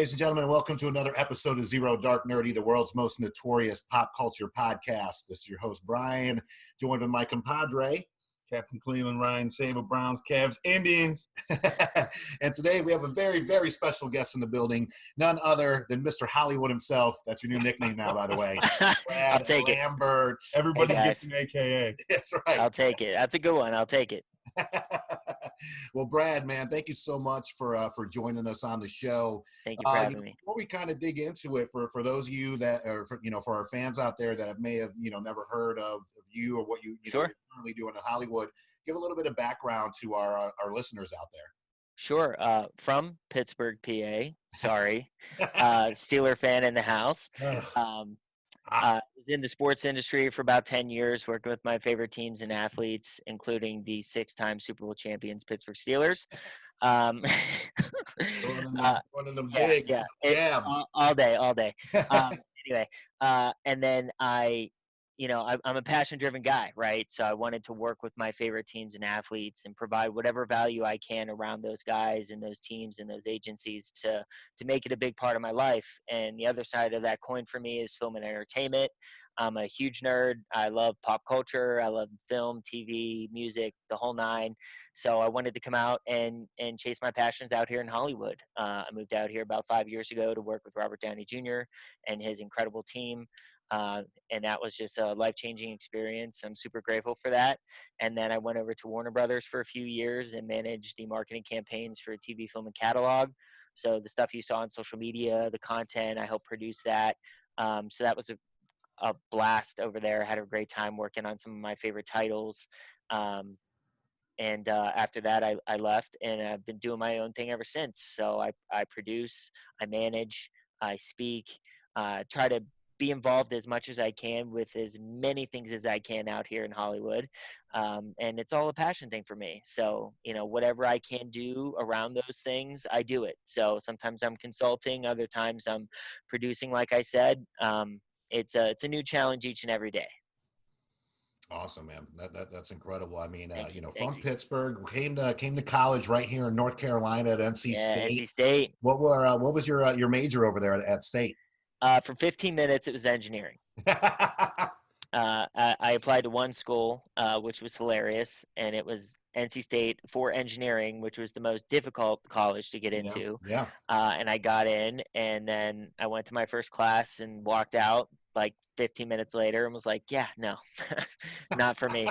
ladies and gentlemen, and welcome to another episode of Zero Dark Nerdy, the world's most notorious pop culture podcast. This is your host, Brian, joined with my compadre, Captain Cleveland, Ryan Saber, Browns, Cavs, Indians. And today we have a very, very special guest in the building, none other than Mr. Hollywood himself. That's your new nickname now, by the way. I'll take Lambert. Everybody gets an AKA. That's right. I'll take it. That's a good one. I'll take it. Well, Brad, man, thank you so much for joining us on the show. Thank you for having me. Before we kind of dig into it, for those of you that, or for our fans out there that may have never heard of you or what you Sure. know, you're currently doing in Hollywood, give a little bit of background to our listeners out there. Sure. From Pittsburgh, PA. Sorry. Steeler fan in the house. I was in the sports industry for about 10 years, working with my favorite teams and athletes, including the 6-time Super Bowl champions Pittsburgh Steelers. One of them bigs. Yeah. All day. Anyway, and then I'm a passion-driven guy, right? So I wanted to work with my favorite teams and athletes and provide whatever value I can around those guys and those teams and those agencies to make it a big part of my life. And the other side of that coin for me is film and entertainment. I'm a huge nerd. I love pop culture. I love film, TV, music, the whole nine. So I wanted to come out and chase my passions out here in Hollywood. I moved out here about 5 years ago to work with Robert Downey Jr. and his incredible team. And that was just a life-changing experience. I'm super grateful for that. And then I went over to Warner Brothers for a few years and managed the marketing campaigns for TV, film, and catalog. So the stuff you saw on social media, the content, I helped produce that. So that was a blast over there. I had a great time working on some of my favorite titles. And after that, I left, and I've been doing my own thing ever since. So I produce, I manage, I speak, try to be involved as much as I can with as many things as I can out here in Hollywood. And it's all a passion thing for me. So, whatever I can do around those things, I do it. So sometimes I'm consulting, other times I'm producing, like I said. It's a new challenge each and every day. Awesome, man. That's incredible. I mean, Thank you. Pittsburgh, came to college right here in North Carolina at NC State. NC State. What was your major over there at State? For 15 minutes, it was engineering. I applied to one school, which was hilarious, and it was NC State for engineering, which was the most difficult college to get into. Yeah. And I got in, and then I went to my first class and walked out like 15 minutes later and was like, yeah, no, not for me.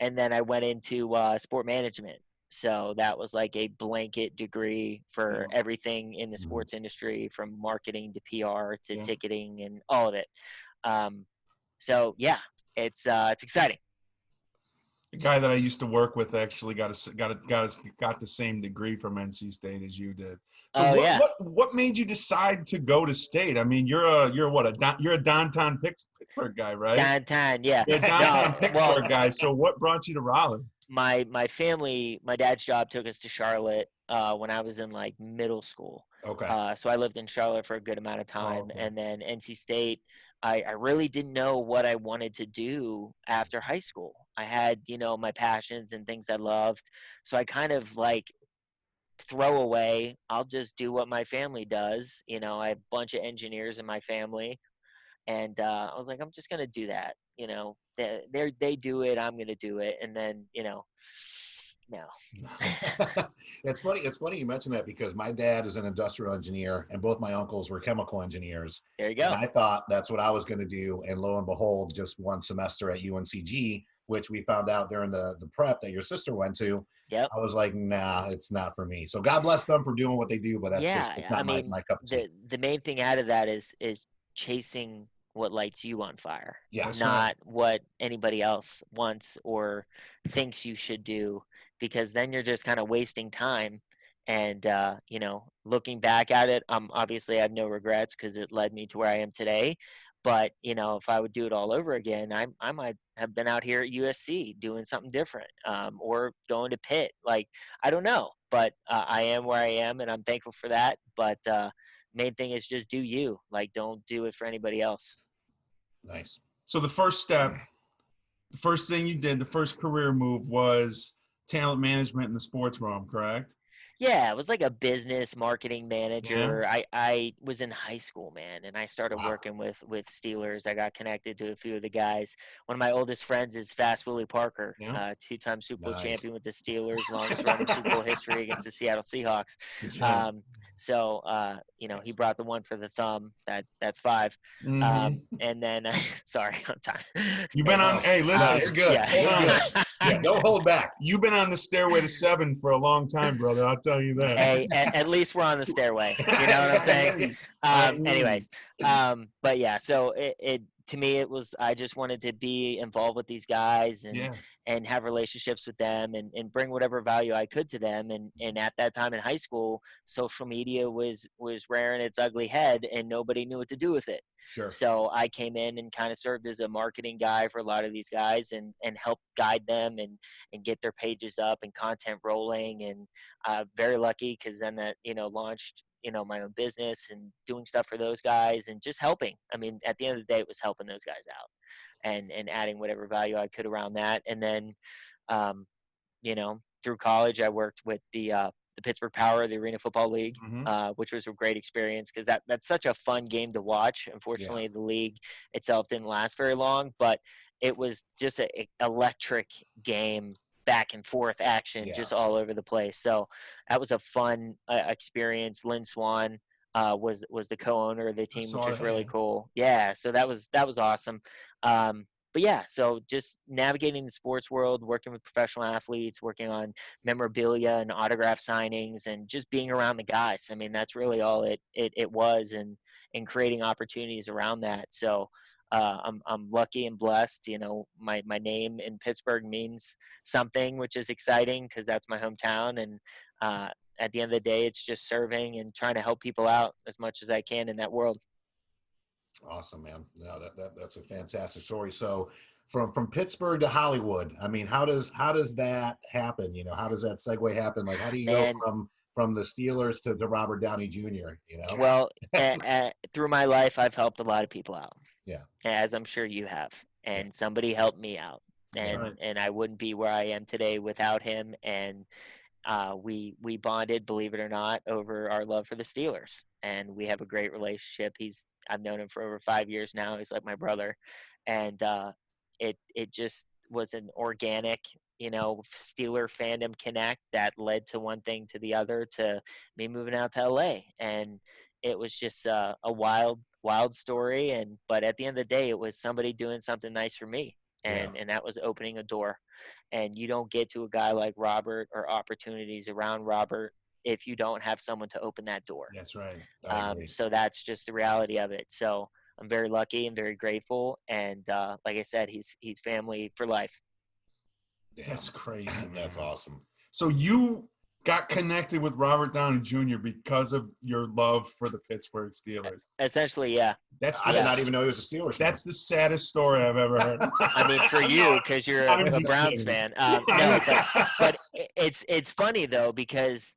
And then I went into sport management. So that was like a blanket degree for everything in the sports industry, from marketing to PR to ticketing and all of it. So yeah, it's exciting. The guy that I used to work with actually got the same degree from NC State as you did. So what made you decide to go to State? I mean, you're a downtown Pittsburgh guy, right? Downtown, yeah. You're a downtown Pittsburgh guy. So what brought you to Raleigh? My family, my dad's job took us to Charlotte when I was in like middle school. Okay. So I lived in Charlotte for a good amount of time. Okay. And then NC State, I really didn't know what I wanted to do after high school. I had, my passions and things I loved. So I kind of like throw away, I'll just do what my family does. I have a bunch of engineers in my family. And I was like, I'm just going to do that. They do it, I'm going to do it. And then, no. It's funny you mentioned that, because my dad is an industrial engineer and both my uncles were chemical engineers. There you go. And I thought that's what I was going to do. And lo and behold, just one semester at UNCG, which we found out during the prep that your sister went to. Yep. I was like, nah, it's not for me. So God bless them for doing what they do, but it's not my cup of tea. The main thing out of that is chasing what lights you on fire, yes, not what anybody else wants or thinks you should do, because then you're just kind of wasting time. And, looking back at it, obviously I have no regrets because it led me to where I am today. But, if I would do it all over again, I might have been out here at USC doing something different, or going to Pitt. Like, I don't know, but I am where I am, and I'm thankful for that. But main thing is just do you. Like, don't do it for anybody else. Nice. So the first step, the first thing you did, the first career move was talent management in the sports realm, correct? Yeah, it was like a business marketing Yeah. manager. I was in high school, man, and I started Wow. working with Steelers. I got connected to a few of the guys. One of my oldest friends is Fast Willie Parker, Yeah. two-time Super Bowl Nice. champion with the Steelers, longest running Super Bowl history against the Seattle Seahawks. That's right. So he brought the one for the thumb. That's 5. Mm-hmm. And then sorry, I'm tired. You've been on. Hey, listen. You're good. Yeah. You're good. Yeah, don't hold back. You've been on the stairway to 7 for a long time, brother. I'll tell you that. Hey, at least we're on the stairway. You know what I'm saying? Anyways, but yeah, so it to me it was I just wanted to be involved with these guys and have relationships with them and bring whatever value I could to them. And at that time in high school, social media was rearing its ugly head and nobody knew what to do with it. Sure. So I came in and kind of served as a marketing guy for a lot of these guys and helped guide them and get their pages up and content rolling. And very lucky because then that, launched, my own business and doing stuff for those guys and just helping. I mean, at the end of the day, it was helping those guys out and adding whatever value I could around that. And then, through college, I worked with the Pittsburgh Power, the Arena Football League, which was a great experience because that's such a fun game to watch. Unfortunately, the league itself didn't last very long, but it was just an electric game, back and forth action, just all over the place. So that was a fun experience. Lynn Swan was the co-owner of the team, which is really cool. Yeah, so that was awesome. But yeah, so just navigating the sports world, working with professional athletes, working on memorabilia and autograph signings, and just being around the guys. I mean, that's really all it was, and creating opportunities around that. So I'm lucky and blessed. My name in Pittsburgh means something, which is exciting because that's my hometown. And at the end of the day, it's just serving and trying to help people out as much as I can in that world. Awesome, man. No, that's a fantastic story. So from Pittsburgh to Hollywood, I mean, how does that happen? How does that segue happen? Like, how do you go from the Steelers to Robert Downey Jr.? Well, through my life, I've helped a lot of people out. Yeah. As I'm sure you have. And somebody helped me out. And I wouldn't be where I am today without him. And we bonded, believe it or not, over our love for the Steelers. And we have a great relationship. I've known him for over 5 years now. He's like my brother. And it just was an organic, Steeler fandom connect that led to one thing to the other, to me moving out to LA. And it was just a wild story. But at the end of the day, it was somebody doing something nice for me. And that was opening a door. And you don't get to a guy like Robert or opportunities around Robert if you don't have someone to open that door. That's right. So that's just the reality of it. So I'm very lucky and very grateful. And like I said, he's family for life. That's crazy. That's awesome. So you got connected with Robert Downey Jr. because of your love for the Pittsburgh Steelers. Essentially, yeah. I did not even know he was a Steelers fan. That's the saddest story I've ever heard. I mean, for you, because you're a Browns fan. No, but it's funny though, because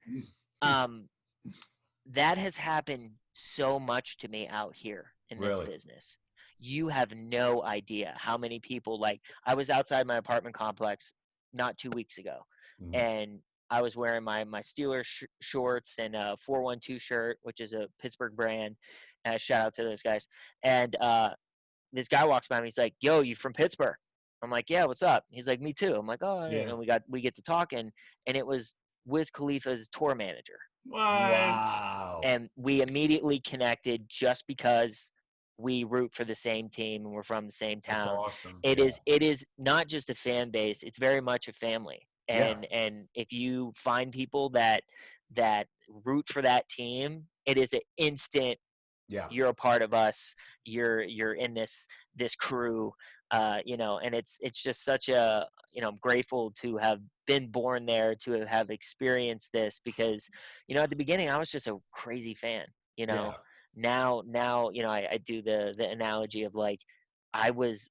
that has happened so much to me out here in this business. You have no idea how many people, like, I was outside my apartment complex not 2 weeks ago, and I was wearing my Steelers shorts and a 412 shirt, which is a Pittsburgh brand. Shout out to those guys. And this guy walks by me. He's like, "Yo, you from Pittsburgh?" I'm like, "Yeah, what's up?" He's like, "Me too." I'm like, "Oh," and we get to talking, and it was Wiz Khalifa's tour manager. What? Wow. And we immediately connected just because we root for the same team and we're from the same town. That's awesome. It is not just a fan base; it's very much a family. And if you find people that root for that team, it is an instant. Yeah. You're a part of us. You're in this crew. And it's just such a, I'm grateful to have been born there, to have experienced this, because, at the beginning I was just a crazy fan. Now, I do the analogy of, like, I was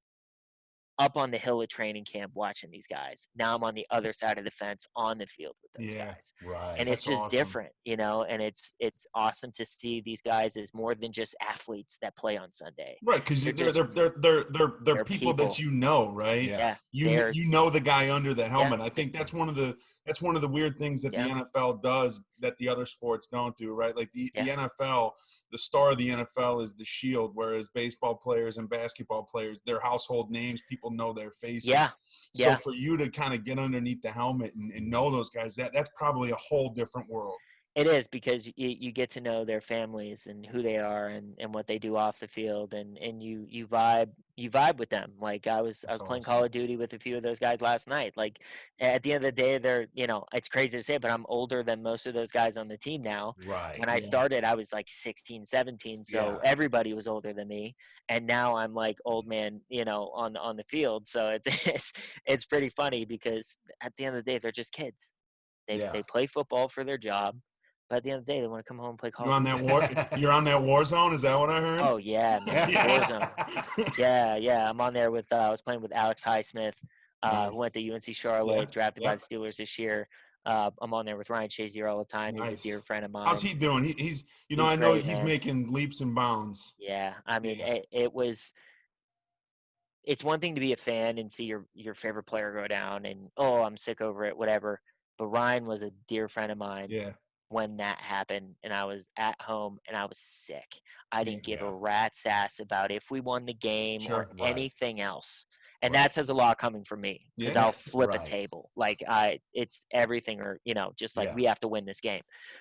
up on the hill of training camp watching these guys. Now I'm on the other side of the fence on the field with those guys. Right. And it's just different, and it's awesome to see these guys as more than just athletes that play on Sunday. Right, because they're people that you know, right? Yeah. You know the guy under the helmet. I think that's one of the that's one of the weird things that the NFL does that the other sports don't do, right? Like the NFL, the star of the NFL is the shield, whereas baseball players and basketball players, they're household names. People know their faces. Yeah. So for you to kind of get underneath the helmet and know those guys, that's probably a whole different world. It is, because you get to know their families and who they are and what they do off the field, and you vibe with them. Like I was playing Call of Duty with a few of those guys last night. Like at the end of the day, they're, it's crazy to say, but I'm older than most of those guys on the team now. Right. When I started, I was like 16, 17, so everybody was older than me, and now I'm like old man, on the field. So it's pretty funny, because at the end of the day, they're just kids. They play football for their job. But at the end of the day, they want to come home and play Call of Duty. You're on that war zone? Is that what I heard? Oh, yeah, man. Warzone. Yeah. I'm on there with, I was playing with Alex Highsmith, who went to UNC Charlotte, drafted by the Steelers this year. I'm on there with Ryan Shazier all the time. He's a dear friend of mine. How's he doing? He's I know great, he's making leaps and bounds. Yeah. I mean, it's one thing to be a fan and see your favorite player go down and, oh, I'm sick over it, whatever. But Ryan was a dear friend of mine. Yeah. When that happened, and I was at home and I was sick. I didn't give a rat's ass about if we won the game or anything else. And that says a lot coming from me, because I'll flip a table. Like it's everything, or, just like we have to win this game.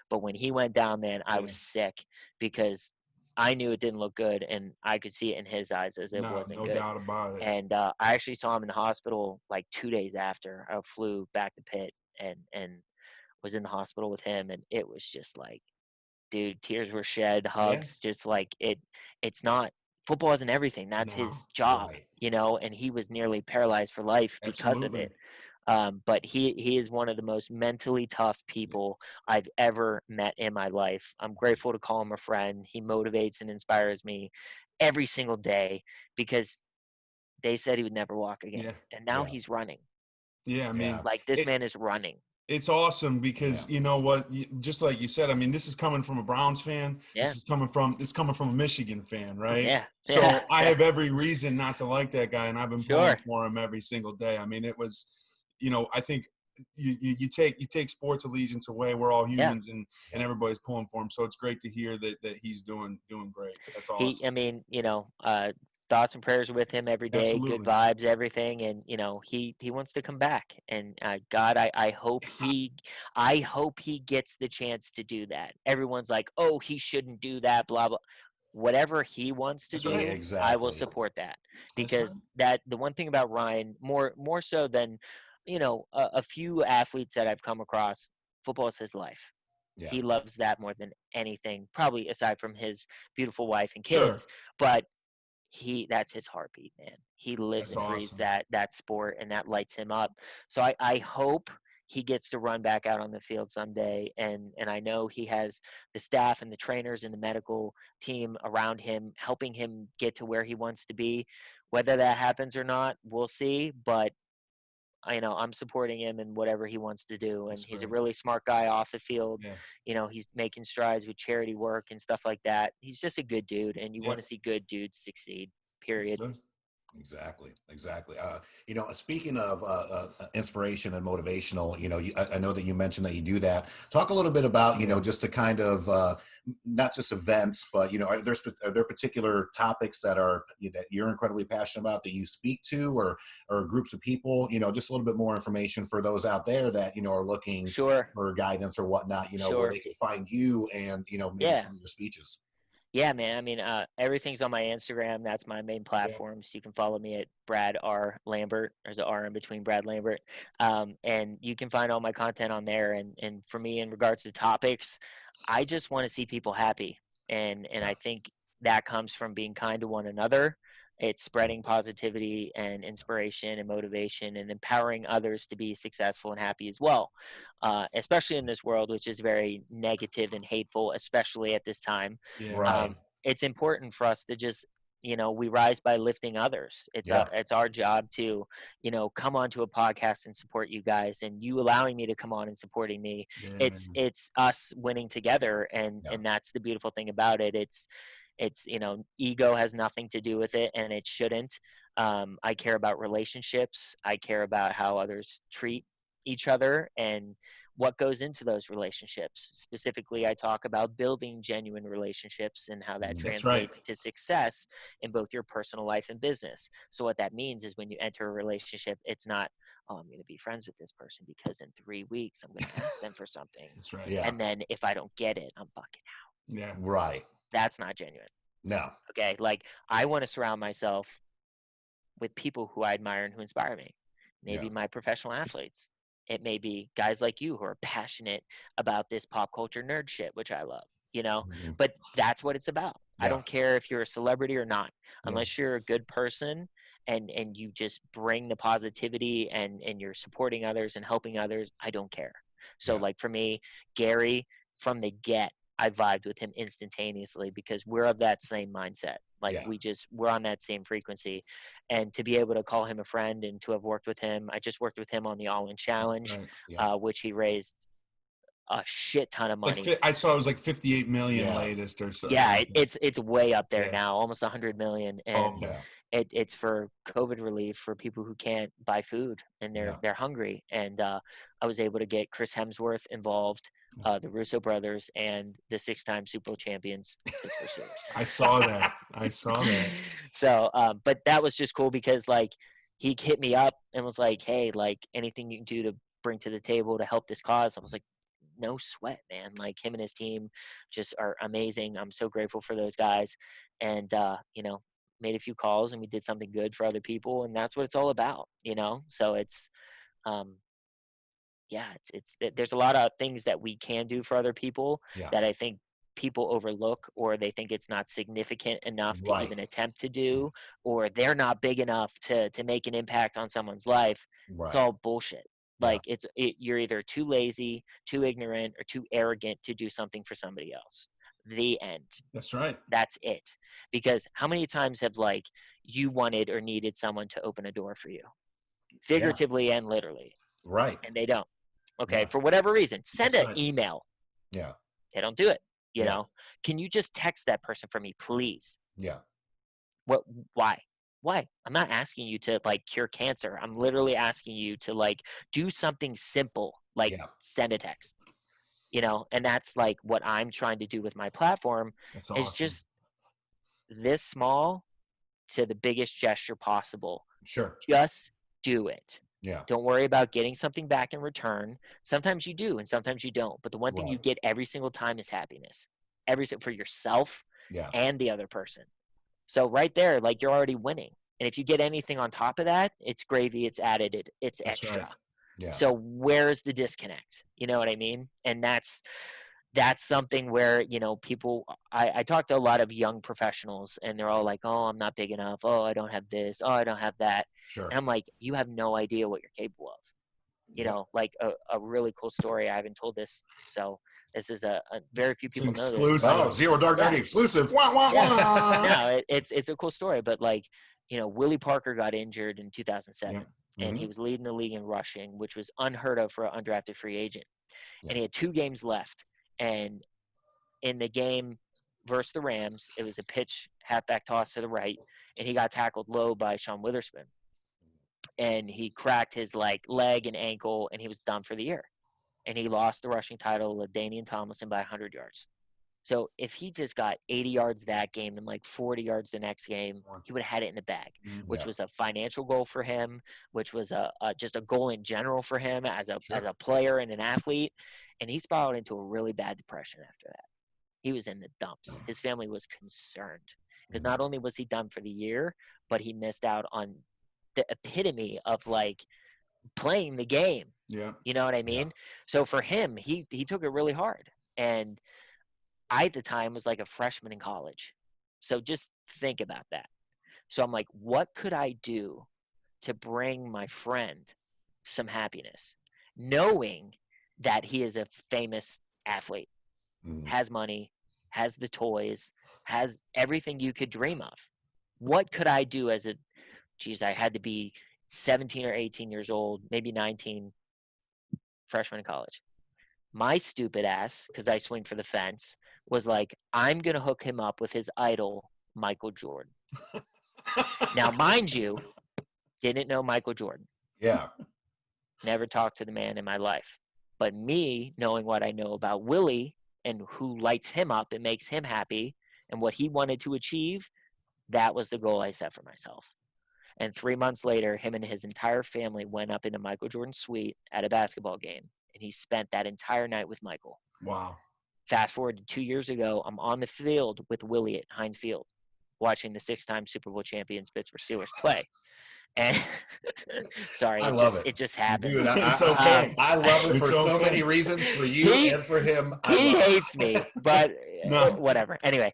But when he went down, man, I was sick, because I knew it didn't look good, and I could see it in his eyes as it wasn't good. No doubt about it. And I actually saw him in the hospital like 2 days after. I flew back to Pitt and was in the hospital with him, and it was just like, dude, tears were shed, hugs, just like it's not, football isn't everything. That's his job, and he was nearly paralyzed for life because of it. But he is one of the most mentally tough people I've ever met in my life. I'm grateful to call him a friend. He motivates and inspires me every single day, because they said he would never walk again. And now he's running. Yeah, I mean, like this man is running. It's awesome, because you know what, just like you said, I mean, this is coming from a Browns fan. This is coming from a Michigan fan, right? Yeah. So I have every reason not to like that guy, and I've been pulling for him every single day. I mean, it was, I think you take sports allegiance away. We're all humans, and everybody's pulling for him. So it's great to hear that he's doing great. That's awesome. Thoughts and prayers with him every day. Absolutely. Good vibes, everything, and he wants to come back. And God, I hope he gets the chance to do that. Everyone's like, oh, he shouldn't do that, blah blah. Whatever he wants to do, I will support that, because that the one thing about Ryan, more so than a few athletes that I've come across, football is his life. Yeah. He loves that more than anything, probably aside from his beautiful wife and kids. But that's his heartbeat, man. He lives and breathes that sport, and that lights him up. So I hope he gets to run back out on the field someday, and I know he has the staff and the trainers and the medical team around him helping him get to where he wants to be. Whether that happens or not, we'll see, but I'm supporting him in whatever he wants to do, and he's a really smart guy off the field. He's making strides with charity work and stuff like that. He's just a good dude, and you want to see good dudes succeed, period. Exactly. Speaking of inspiration and motivational, I know that you mentioned that you do that. Talk a little bit about, just the kind of not just events, but are there particular topics that you're incredibly passionate about that you speak to, or groups of people? Just a little bit more information for those out there that are looking for guidance or whatnot. Where they could find you and maybe some of your speeches. Yeah, man. I mean, everything's on my Instagram. That's my main platform. So you can follow me at Brad R. Lambert. There's an R in between Brad Lambert. And you can find all my content on there. And for me, in regards to topics, I just want to see people happy. And I think that comes from being kind to one another. It's spreading positivity and inspiration and motivation and empowering others to be successful and happy as well, especially in this world, which is very negative and hateful, especially at this time. It's important for us to just, we rise by lifting others. It's our job to, come onto a podcast and support you guys, and you allowing me to come on and supporting me. It's us winning together. And that's the beautiful thing about it. It's ego has nothing to do with it, and it shouldn't. I care about relationships. I care about how others treat each other and what goes into those relationships. Specifically, I talk about building genuine relationships and how that That's right. translates to success in both your personal life and business. So what that means is when you enter a relationship, it's not, oh, I'm going to be friends with this person because in 3 weeks I'm going to ask them for something. That's right. Yeah. And then if I don't get it, I'm fucking out. Yeah. Right. That's not genuine. No. Okay. Like I want to surround myself with people who I admire and who inspire me. Maybe my professional athletes. It may be guys like you who are passionate about this pop culture nerd shit, which I love, you know, but that's what it's about. I don't care if you're a celebrity or not, unless you're a good person and you just bring the positivity and you're supporting others and helping others. I don't care. So like for me, Gary, from the get, I vibed with him instantaneously because we're of that same mindset. Like we're on that same frequency. And to be able to call him a friend and to have worked with him, I just worked with him on the All In Challenge, which he raised a shit ton of money. Like I saw it was like 58 million latest or something. Yeah, it's way up there now, almost 100 million. And it's for COVID relief for people who can't buy food and they're hungry. And I was able to get Chris Hemsworth involved, the Russo brothers, and the 6-time Super Bowl champions Pittsburgh Steelers. I saw that. So, but that was just cool because like he hit me up and was like, "Hey, like anything you can do to bring to the table to help this cause." I was like, "No sweat, man." Like him and his team just are amazing. I'm so grateful for those guys, and you know, made a few calls and we did something good for other people, and that's what it's all about, you know. So it's there's a lot of things that we can do for other people that I think people overlook, or they think it's not significant enough to even attempt to do, or they're not big enough to make an impact on someone's life. It's all bullshit. Like you're either too lazy, too ignorant, or too arrogant to do something for somebody else. The end. That's right. That's it. Because how many times have like you wanted or needed someone to open a door for you, figuratively and literally, and they don't. Okay, for whatever reason, send an email. Yeah, they don't do it. You know, can you just text that person for me, please? Yeah. What? Why? Why? I'm not asking you to like cure cancer. I'm literally asking you to like do something simple, like send a text. You know, and that's like what I'm trying to do with my platform. That's awesome. Is just this small to the biggest gesture possible. Sure. Just do it. Yeah. Don't worry about getting something back in return. Sometimes you do and sometimes you don't. But the one thing you get every single time is happiness. For yourself and the other person. So right there, like you're already winning. And if you get anything on top of that, it's gravy, it's added, it's extra. Right. Yeah. So where's the disconnect? You know what I mean? And that's something where, you know, people, I talk to a lot of young professionals and they're all like, oh, I'm not big enough. Oh, I don't have this. Oh, I don't have that. Sure. And I'm like, you have no idea what you're capable of. You know, like a really cool story. I haven't told this. So this is a very few people know this. Oh, Zero Dark 90 exclusive. Wah, wah, wah. No, it's a cool story. But like, you know, Willie Parker got injured in 2007 and he was leading the league in rushing, which was unheard of for an undrafted free agent. And he had 2 games left. And in the game versus the Rams, it was a pitch, halfback toss to the right, and he got tackled low by Sean Witherspoon. And he cracked his like leg and ankle, and he was done for the year. And he lost the rushing title with Danian Tomlinson by 100 yards. So if he just got 80 yards that game and like 40 yards the next game, he would have had it in the bag, which was a financial goal for him, which was just a goal in general for him as a player and an athlete. And he spiraled into a really bad depression after that. He was in the dumps. His family was concerned because not only was he done for the year, but he missed out on the epitome of like playing the game. Yeah. You know what I mean? So for him, he took it really hard. And I, at the time, was like a freshman in college. So just think about that. So I'm like, what could I do to bring my friend some happiness? Knowing that he is a famous athlete, has money, has the toys, has everything you could dream of. What could I do as I had to be 17 or 18 years old, maybe 19, freshman in college. My stupid ass, because I swing for the fence, was like, I'm going to hook him up with his idol, Michael Jordan. Now, mind you, didn't know Michael Jordan. Yeah. Never talked to the man in my life. But me knowing what I know about Willie and who lights him up and makes him happy and what he wanted to achieve, that was the goal I set for myself. And 3 months later, him and his entire family went up into Michael Jordan's suite at a basketball game. And he spent that entire night with Michael. Wow. Fast forward to 2 years ago, I'm on the field with Willie at Heinz Field, watching the 6-time Super Bowl champions Pittsburgh Steelers play. And sorry, it just happens. Dude, it's okay. I love it for so many reasons, for you and for him. He hates me, but whatever. Anyway,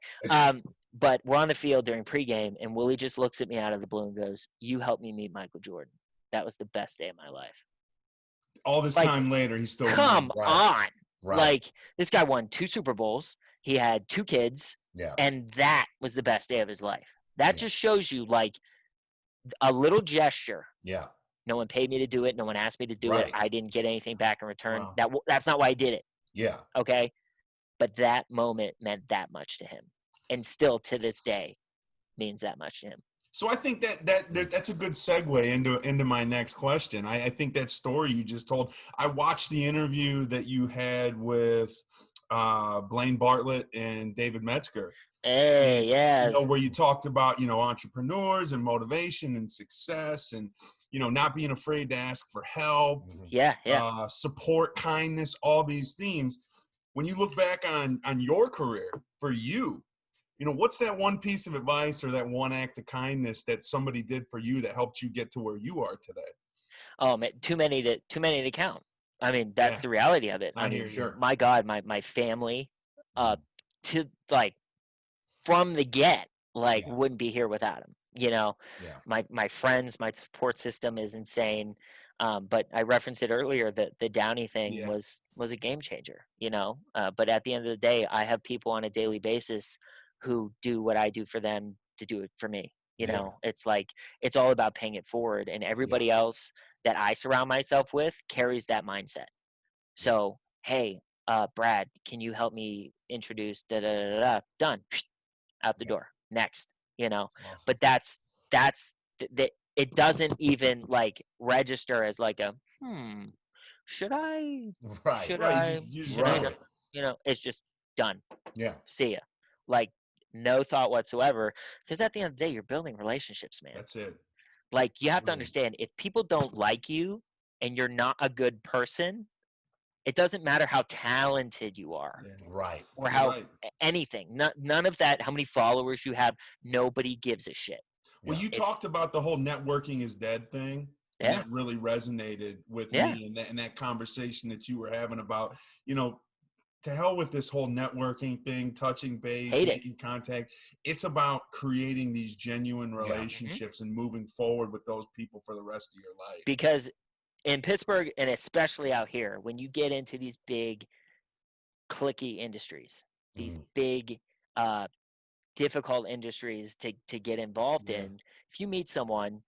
but we're on the field during pregame, and Willie just looks at me out of the blue and goes, "You helped me meet Michael Jordan. That was the best day of my life." All this time later, he's still come on. Right. Like, this guy won 2 Super Bowls. He had 2 kids, and that was the best day of his life. That just shows you, like, a little gesture. Yeah. No one paid me to do it. No one asked me to do it. I didn't get anything back in return. Wow. That's not why I did it. Yeah. Okay? But that moment meant that much to him. And still, to this day, means that much to him. So I think that's a good segue into my next question. I think that story you just told, I watched the interview that you had with Blaine Bartlett and David Metzger. Hey, yeah. Where you talked about, entrepreneurs and motivation and success and, not being afraid to ask for help. Yeah. Support, kindness, all these themes. When you look back on your career, for you, what's that one piece of advice or that one act of kindness that somebody did for you that helped you get to where you are today? Oh, man, too many to count. I mean, that's the reality of it. I mean, my God, my family, to like from the get, wouldn't be here without him. My friends, my support system is insane. But I referenced it earlier that the Downey thing was a game changer. But at the end of the day, I have people on a daily basis who do what I do for them to do it for me. It's like, it's all about paying it forward, and everybody else that I surround myself with carries that mindset. So, hey, Brad, can you help me introduce done, out the door, next, Awesome. But that's it doesn't even like register as like a, should I, it's just done. Yeah. See ya. Like, no thought whatsoever, because at the end of the day, you're building relationships, man. That's it. Like, you have to understand, if people don't like you and you're not a good person, it doesn't matter how talented you are. Right. Or how anything. None of that, how many followers you have, nobody gives a shit. Well, you talked about the whole networking is dead thing. And that really resonated with me in that conversation that you were having about, to hell with this whole networking thing, touching base, making contact. It's about creating these genuine relationships and moving forward with those people for the rest of your life. Because in Pittsburgh, and especially out here, when you get into these big cliquey industries, these big difficult industries to get involved in, if you meet someone,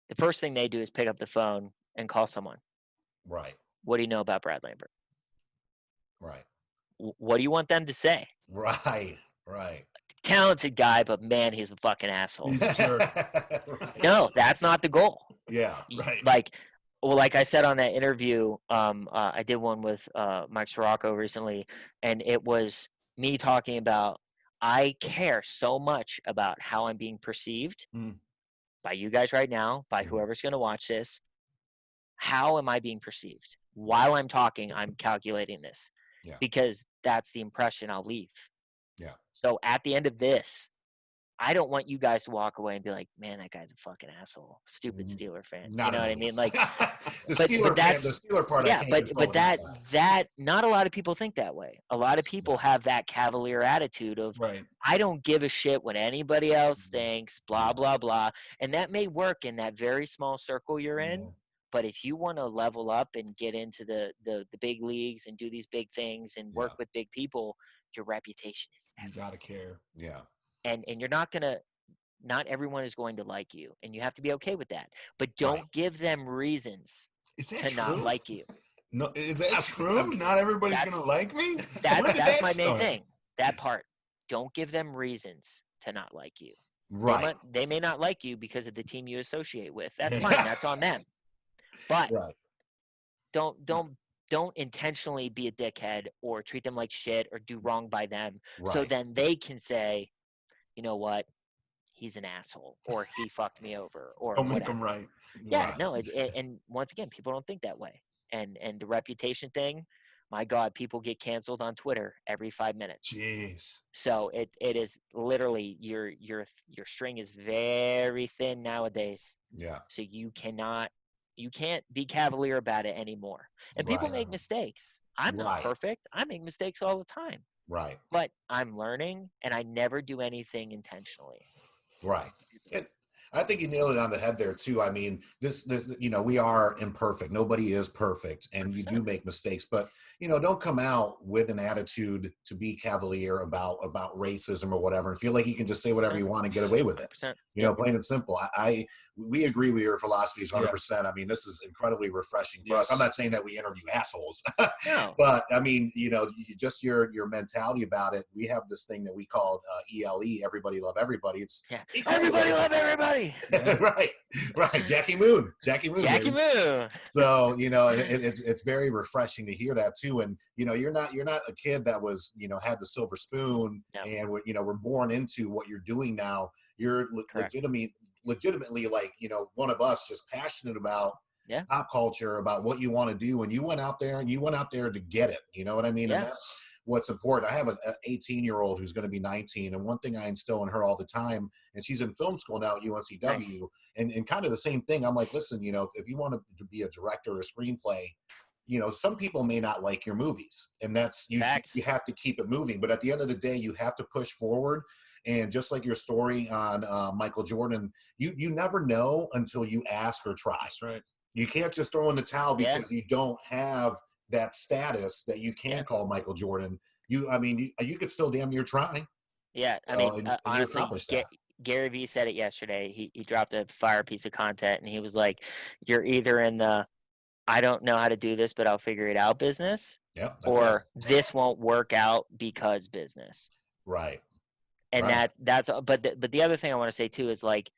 the first thing they do is pick up the phone and call someone. Right. What do you know about Brad Lambert? Right. What do you want them to say? Right. Talented guy, but man, he's a fucking asshole. He's a jerk. No, that's not the goal. Yeah, right. Like I said on that interview, I did one with Mike Sirocco recently, and it was me talking about, I care so much about how I'm being perceived by you guys right now, by whoever's going to watch this. How am I being perceived? While I'm talking, I'm calculating this. Yeah. Because that's the impression I'll leave. Yeah. So at the end of this, I don't want you guys to walk away and be like, man, that guy's a fucking asshole. Stupid Steeler fan. Not you know what I mean? Like, the Steeler part. Yeah, but that not a lot of people think that way. A lot of people have that cavalier attitude of, I don't give a shit what anybody else thinks, blah, blah, blah. And that may work in that very small circle you're in. But if you want to level up and get into the big leagues and do these big things and work with big people, your reputation is everything. You gotta care. Yeah. And you're not everyone is going to like you, and you have to be okay with that. But don't give them reasons to not like you. No, is that true? Not everybody's gonna like me? That's my main thing. That part. Don't give them reasons to not like you. Right. They may not like you because of the team you associate with. That's fine. That's on them. But Right. don't intentionally be a dickhead or treat them like shit or do wrong by them. So Right. then they can say, you know what, he's an asshole or he fucked me over or Don't make whatever. them right. Yeah, Right. no, and once again, people don't think that way. And the reputation thing, my God, people get canceled on Twitter every 5 minutes. Jeez. So it is literally your string is very thin nowadays. Yeah. So you can't be cavalier about it anymore. And people Right. make mistakes. I'm not Right. perfect. I make mistakes all the time. Right. But I'm learning and I never do anything intentionally. Right. And I think you nailed it on the head there too. I mean, this, we are imperfect. Nobody is perfect, and you 100%. do make mistakes. But don't come out with an attitude to be cavalier about racism or whatever, and feel like you can just say whatever you want and get away with it. 100%. Plain and simple. We agree with your philosophies 100%. I mean, this is incredibly refreshing for us. I'm not saying that we interview assholes, No. but I mean, just your mentality about it. We have this thing that we call ELE, everybody love everybody. It's everybody love everybody. right. Jackie Moon. Jackie Baby. Moon. So it's very refreshing to hear that too. And you're not a kid that was had the silver spoon and we're born into what you're doing now. You're legitimately like one of us, just passionate about pop culture, about what you want to do, and you went out there to get it. You know what I mean? And that's what's important. I have an 18-year-old who's going to be 19, and one thing I instill in her all the time, and she's in film school now at UNCW, nice. and kind of the same thing. I'm like, listen, if you want to be a director or a screenplay, some people may not like your movies, and that's you have to keep it moving. But at the end of the day, you have to push forward. And just like your story on Michael Jordan, you never know until you ask or try. That's right. You can't just throw in the towel because you don't have that status that you can call Michael Jordan. You could still damn near try. Yeah, I mean, honestly, Gary Vee said it yesterday. He dropped a fire piece of content, and he was like, "You're either in the I don't know how to do this, but I'll figure it out business, or this won't work out because business." Right. And that's but the other thing I want to say too is like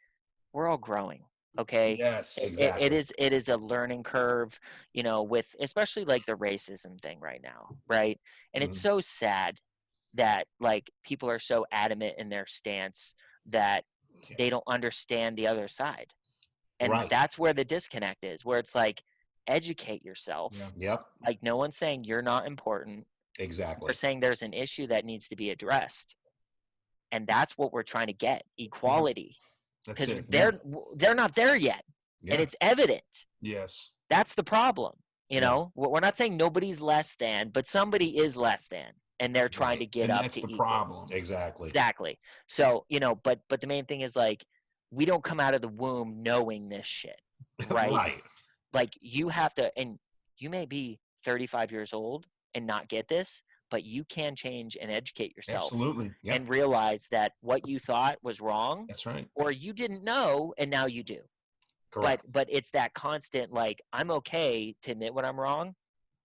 we're all growing. Okay. Yes. Exactly. It is a learning curve, with especially like the racism thing right now, right? And it's so sad that like people are so adamant in their stance that they don't understand the other side. And that's where the disconnect is, where it's like educate yourself. Yep. Like no one's saying you're not important. Exactly. We're saying there's an issue that needs to be addressed. And that's what we're trying to get, equality. Because they're not there yet. And it's evident. Yes. That's the problem. We're not saying nobody's less than, but somebody is less than. And they're trying to get up to equal. That's the problem. Exactly. So, but the main thing is like, we don't come out of the womb knowing this shit. Right? Like you have to, and you may be 35 years old and not get this, but you can change and educate yourself. Absolutely. Yep. And realize that what you thought was wrong. That's right. Or you didn't know and now you do. Correct. But it's that constant, like, I'm okay to admit when I'm wrong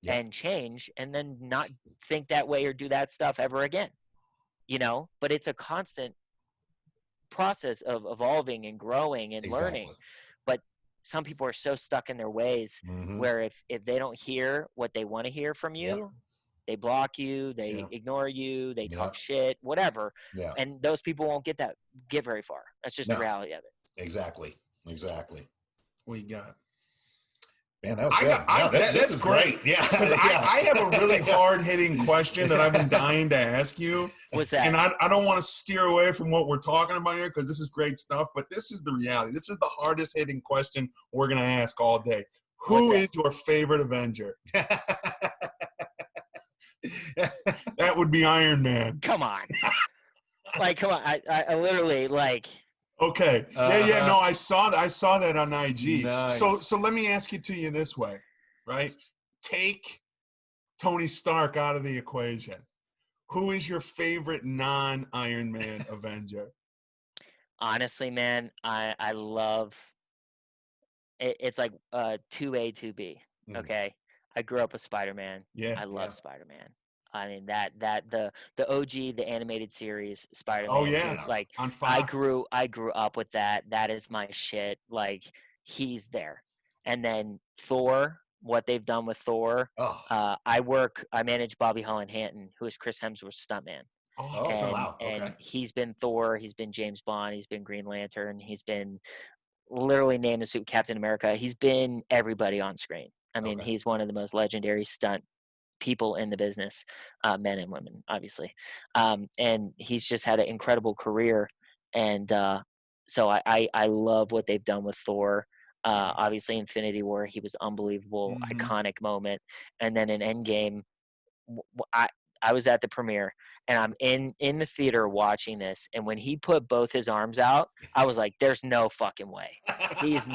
and change and then not think that way or do that stuff ever again. But it's a constant process of evolving and growing and learning. But some people are so stuck in their ways where if they don't hear what they want to hear from you, they block you, they ignore you, they talk shit, whatever. Yeah. And those people won't get very far. That's just the reality of it. Exactly. What you got? Man, that was good. That's great. Yeah. Because I have a really hard-hitting question that I've been dying to ask you. What's that? And I don't want to steer away from what we're talking about here because this is great stuff, but this is the reality. This is the hardest-hitting question we're going to ask all day. Who is your favorite Avenger? That would be Iron Man. Come on. Come on. I literally, like... Okay. No, I saw that on IG. Nice. So let me ask it to you this way, right? Take Tony Stark out of the equation. Who is your favorite non-Iron Man Avenger? Honestly, man, I love it. It's like 2A, 2B. Okay. I grew up with Spider-Man. Yeah. I love Spider-Man. I mean that the OG, the animated series Spider-Man. Oh yeah, dude, like on Fox. I grew up with that. That is my shit. Like he's there. And then Thor, what they've done with Thor. Oh, I manage Bobby Holland Hanton, who is Chris Hemsworth's stuntman. Awesome. wow. And Okay. he's been Thor, he's been James Bond, he's been Green Lantern, he's been literally name and suit Captain America. He's been everybody on screen. I mean, Okay. he's one of the most legendary stunt people in the business, men and women, obviously. And he's just had an incredible career. And so I love what they've done with Thor. Obviously, Infinity War, he was unbelievable, iconic moment. And then in Endgame, I was at the premiere and I'm in the theater watching this, and when he put both his arms out, I was like, "There's no fucking way. He is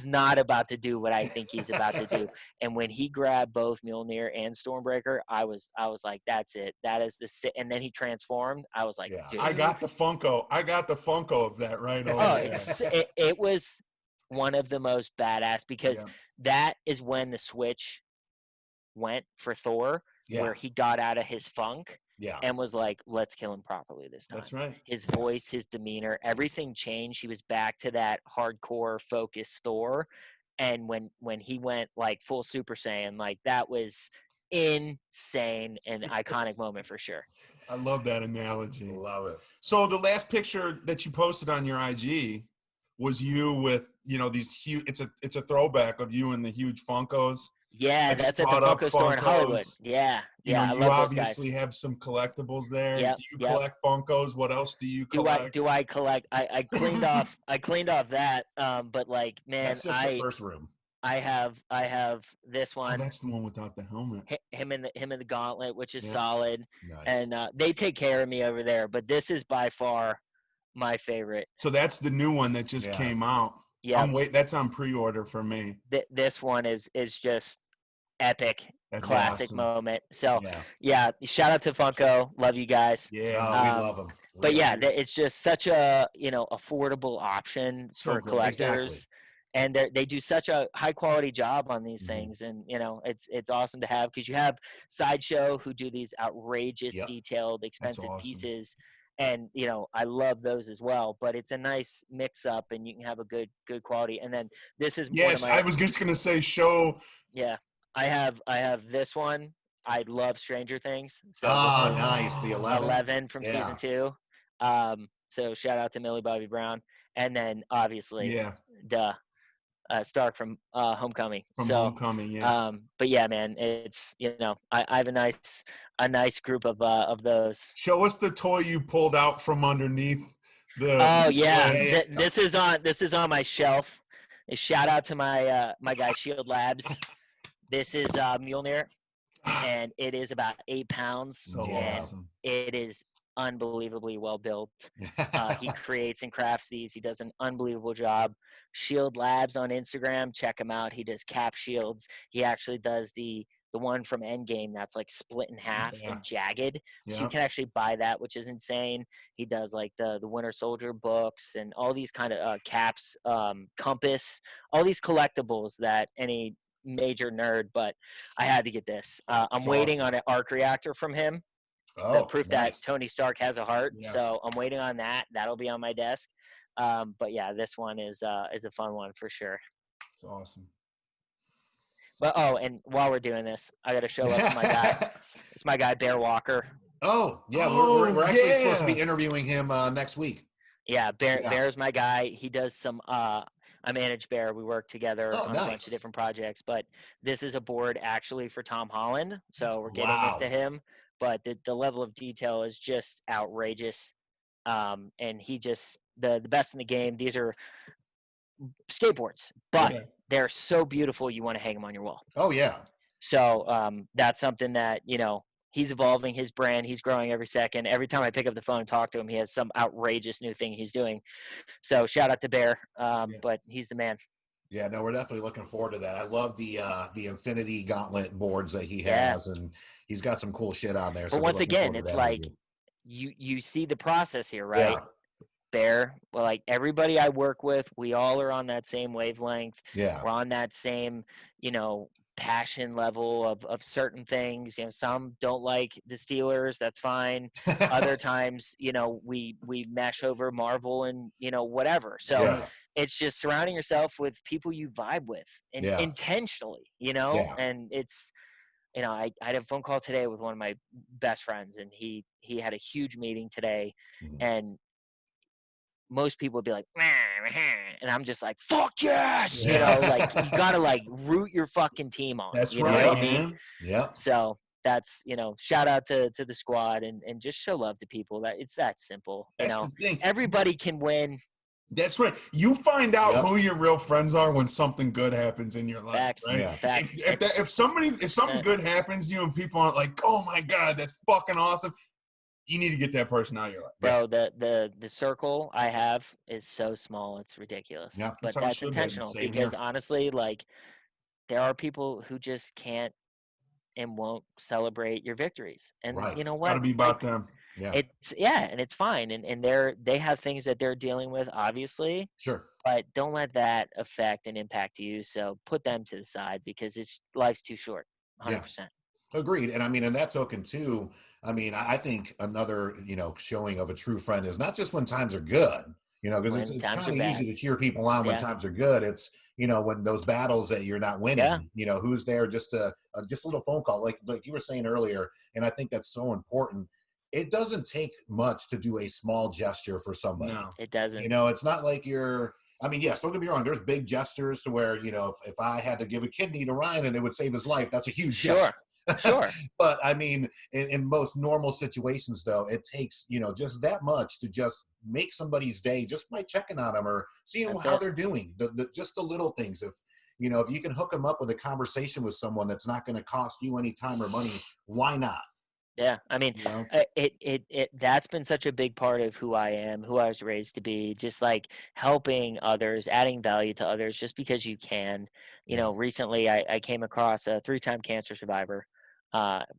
not about to do what I think he's about to do." And when he grabbed both Mjolnir and Stormbreaker, I was like, "That's it. That is and then he transformed. I was like, Yeah. "Dude." I got the Funko of that right over Oh, there. it was one of the most badass, because that is when the switch went for Thor, where he got out of his funk and was like, let's kill him properly this time. That's right. His voice, his demeanor, everything changed. He was back to that hardcore focused Thor. And when he went like full Super Saiyan, like that was insane and iconic moment for sure. I love that analogy. Love it. So the last picture that you posted on your IG was you with, these huge, it's a throwback of you and the huge Funkos. Yeah, that's at the Funko store in Hollywood. Yeah, I you love those guys. obviously have some collectibles there. Yep, do you collect Funkos? What else do you collect? Do I collect? I cleaned off that. But like, man, that's just the first room. I have this one. Oh, that's the one without the helmet. Him in the gauntlet, which is solid. Nice. And they take care of me over there. But this is by far my favorite. So that's the new one that just came out. Yeah, that's on pre-order for me. This one is just epic. That's classic awesome. moment. So shout out to Funko. Love you guys. Yeah, we love them. But it's just such a affordable option for collectors. Exactly. And they do such a high quality job on these things, and it's awesome to have, because you have Sideshow, who do these outrageous, detailed, expensive pieces, and I love those as well. But it's a nice mix up, and you can have a good quality. And then this is I was just gonna say show. Yeah, I have this one. I love Stranger Things. So nice, the 11 from season 2. So shout out to Millie Bobby Brown, and then obviously Stark from Homecoming. Homecoming, yeah. But yeah, man, it's I have a nice group of those. Show us the toy you pulled out from underneath the. Oh yeah, this is on my shelf. A shout out to my guy Shield Labs. This is Mjolnir, and it is about 8 pounds. So awesome! It is unbelievably well built. He creates and crafts these. He does an unbelievable job. Shield Labs on Instagram, check him out. He does cap shields. He actually does the one from Endgame that's like split in half and jagged. So you can actually buy that, which is insane. He does like the Winter Soldier books and all these kind of caps, compass, all these collectibles that any major nerd, but I had to get this. I'm waiting on an arc reactor from him. Proof that Tony Stark has a heart. So I'm waiting on that. That'll be on my desk. But yeah, this one is a fun one for sure. It's awesome. But and while we're doing this, I got to show up to my guy. It's my guy Bear Walker. Oh yeah, we're actually supposed to be interviewing him next week. Yeah, Bear's my guy. He does some. I manage Bear. We work together on a bunch of different projects. But this is a board actually for Tom Holland, so we're getting this to him. But the level of detail is just outrageous. And he just the best in the game. These are skateboards, but they're so beautiful you want to hang them on your wall. Oh yeah. So that's something that he's evolving his brand. He's growing every second. Every time I pick up the phone and talk to him, he has some outrageous new thing he's doing. So shout out to Bear. But he's the man. Yeah, no, we're definitely looking forward to that. I love the Infinity Gauntlet boards that he has, and he's got some cool shit on there. But once again, it's like you see the process here, right? Yeah. Bear, well, like everybody I work with, we all are on that same wavelength. Yeah, we're on that same, passion level of certain things. Some don't like the Steelers. That's fine. Other times, we mesh over Marvel and whatever. So it's just surrounding yourself with people you vibe with and Yeah. intentionally, you know, Yeah. and it's, you know, I had a phone call today with one of my best friends, and he had a huge meeting today, Mhm. and most people would be like, and I'm just like, fuck yes, you Yeah. know, like you gotta like root your fucking team on, That's you know right, what I mean? man. Yep. So that's, you know, shout out to the squad, and just show love to people. That it's that simple, you That's know. the thing. Everybody can win. That's right. You find out Yep. who your real friends are when something good happens in your life, Facts. right? Yeah. Facts. If something good happens to you and people aren't like, oh my God, that's fucking awesome, you need to get that person out of your life. Bro, the circle I have is so small, it's ridiculous. Yeah. But That's how it that's should be. intentional Same because here. honestly, like there are people who just can't and won't celebrate your victories. And Right. you know It's got to what? be about Like them. Yeah. it's and it's fine. And they have things that they're dealing with, obviously, Sure. but don't let that affect and impact you. So put them to the side because it's life's too short. Yeah. 100%. Agreed. And I mean, in that token too, I mean, I think another, showing of a true friend is not just when times are good, because When it's times kind are of easy bad. to cheer people on when Yeah. times are good. It's, when those battles that you're not Yeah. winning, who's there, just just a little phone call, like you were saying earlier. And I think that's so important. It doesn't take much to do a small gesture for somebody. No. It doesn't. It's not like I mean, yes, don't get me wrong. There's big gestures to where, if I had to give a kidney to Ryan and it would save his life, that's a huge gesture. Sure. Sure. But I mean, in most normal situations, though, it takes, just that much to just make somebody's day just by checking on them or seeing That's how it. they're doing. Just the little things. If you can hook them up with a conversation with someone that's not going to cost you any time or money, why not? Yeah, I mean, You know? that's been such a big part of who I am, who I was raised to be, just like helping others, adding value to others, just because you can. You Yeah. know, recently I came across a 3-time cancer survivor,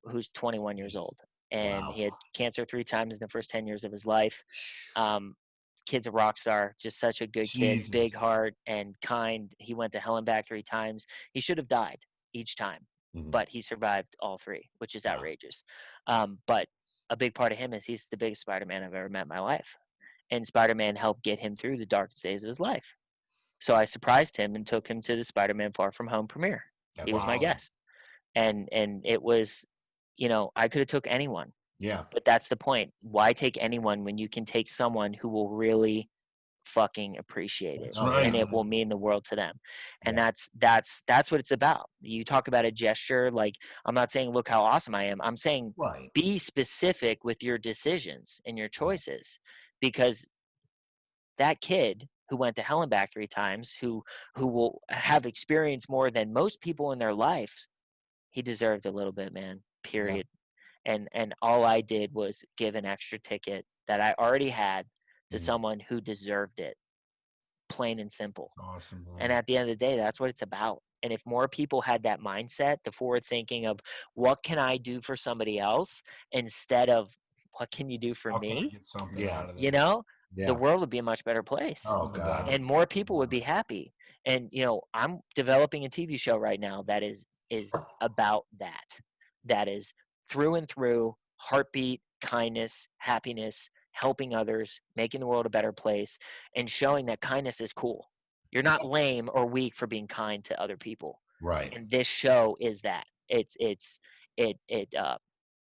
who's 21 years old, and Wow. he had cancer 3 times in the first 10 years of his life. Um, Kid's a rock star, just such a good kid, Jesus. big heart and kind. He went to hell and back 3 times. He should have died each time, Mhm. but he survived all 3, which is Wow. outrageous. But a big part of him is he's the biggest Spider-Man I've ever met in my life, and Spider-Man helped get him through the darkest days of his life. So I surprised him and took him to the Spider-Man Far From Home premiere. He That's was my awesome. guest, and it was, I could have took anyone, Yeah. but that's the point. Why take anyone when you can take someone who will really fucking appreciate it That's Oh, yeah. and right. it will mean the world to them. And Yeah. that's what it's about. You talk about a gesture, like I'm not saying look how awesome I am. I'm saying Right. be specific with your decisions and your Right. choices, because that kid who went to hell and back 3 times, who will have experienced more than most people in their lives, he deserved a little bit, man. Yeah. Period. And all I did was give an extra ticket that I already had to Mhm. someone who deserved it, plain and simple. Awesome, And man. at the end of the day, that's what it's about. And if more people had that mindset, the forward thinking of what can I do for somebody else instead of what can you do for How can I me, get something Yeah. out of you this? know, the Yeah. world would be a much better place, Oh No God. doubt. and more people would be happy. And I'm developing a TV show right now that is about that. That is through and through heartbeat, kindness, happiness, helping others, making the world a better place, and showing that kindness is cool. You're not lame or weak for being kind to other people. Right. And this show is that. It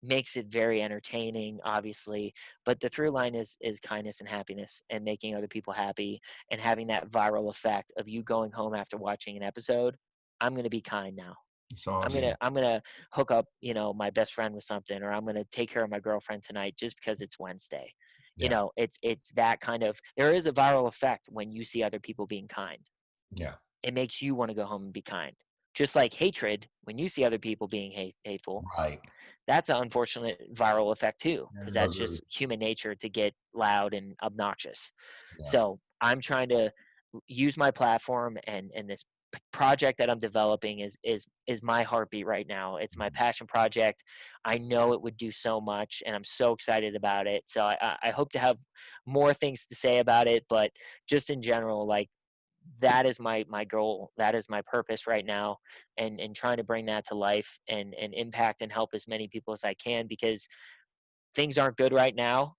makes it very entertaining, obviously, but the through line is kindness and happiness and making other people happy and having that viral effect of you going home after watching an episode. I'm going to be kind now. It's I'm awesome. gonna I'm gonna hook up, my best friend with something, or I'm gonna take care of my girlfriend tonight just because it's Wednesday. Yeah. It's that kind of, there is a viral effect when you see other people being kind. Yeah. It makes you want to go home and be kind. Just like hatred, when you see other people being hateful, Right. that's an unfortunate viral effect too, because Yeah. that's Agreed. just human nature to get loud and obnoxious. Yeah. So I'm trying to use my platform and this project that I'm developing is my heartbeat right now. It's my Mhm. passion project. I know it would do so much, and I'm so excited about it. So I hope to have more things to say about it, but just in general, like that is my goal. That is my purpose right now, and trying to bring that to life and impact and help as many people as I can, because things aren't good right now,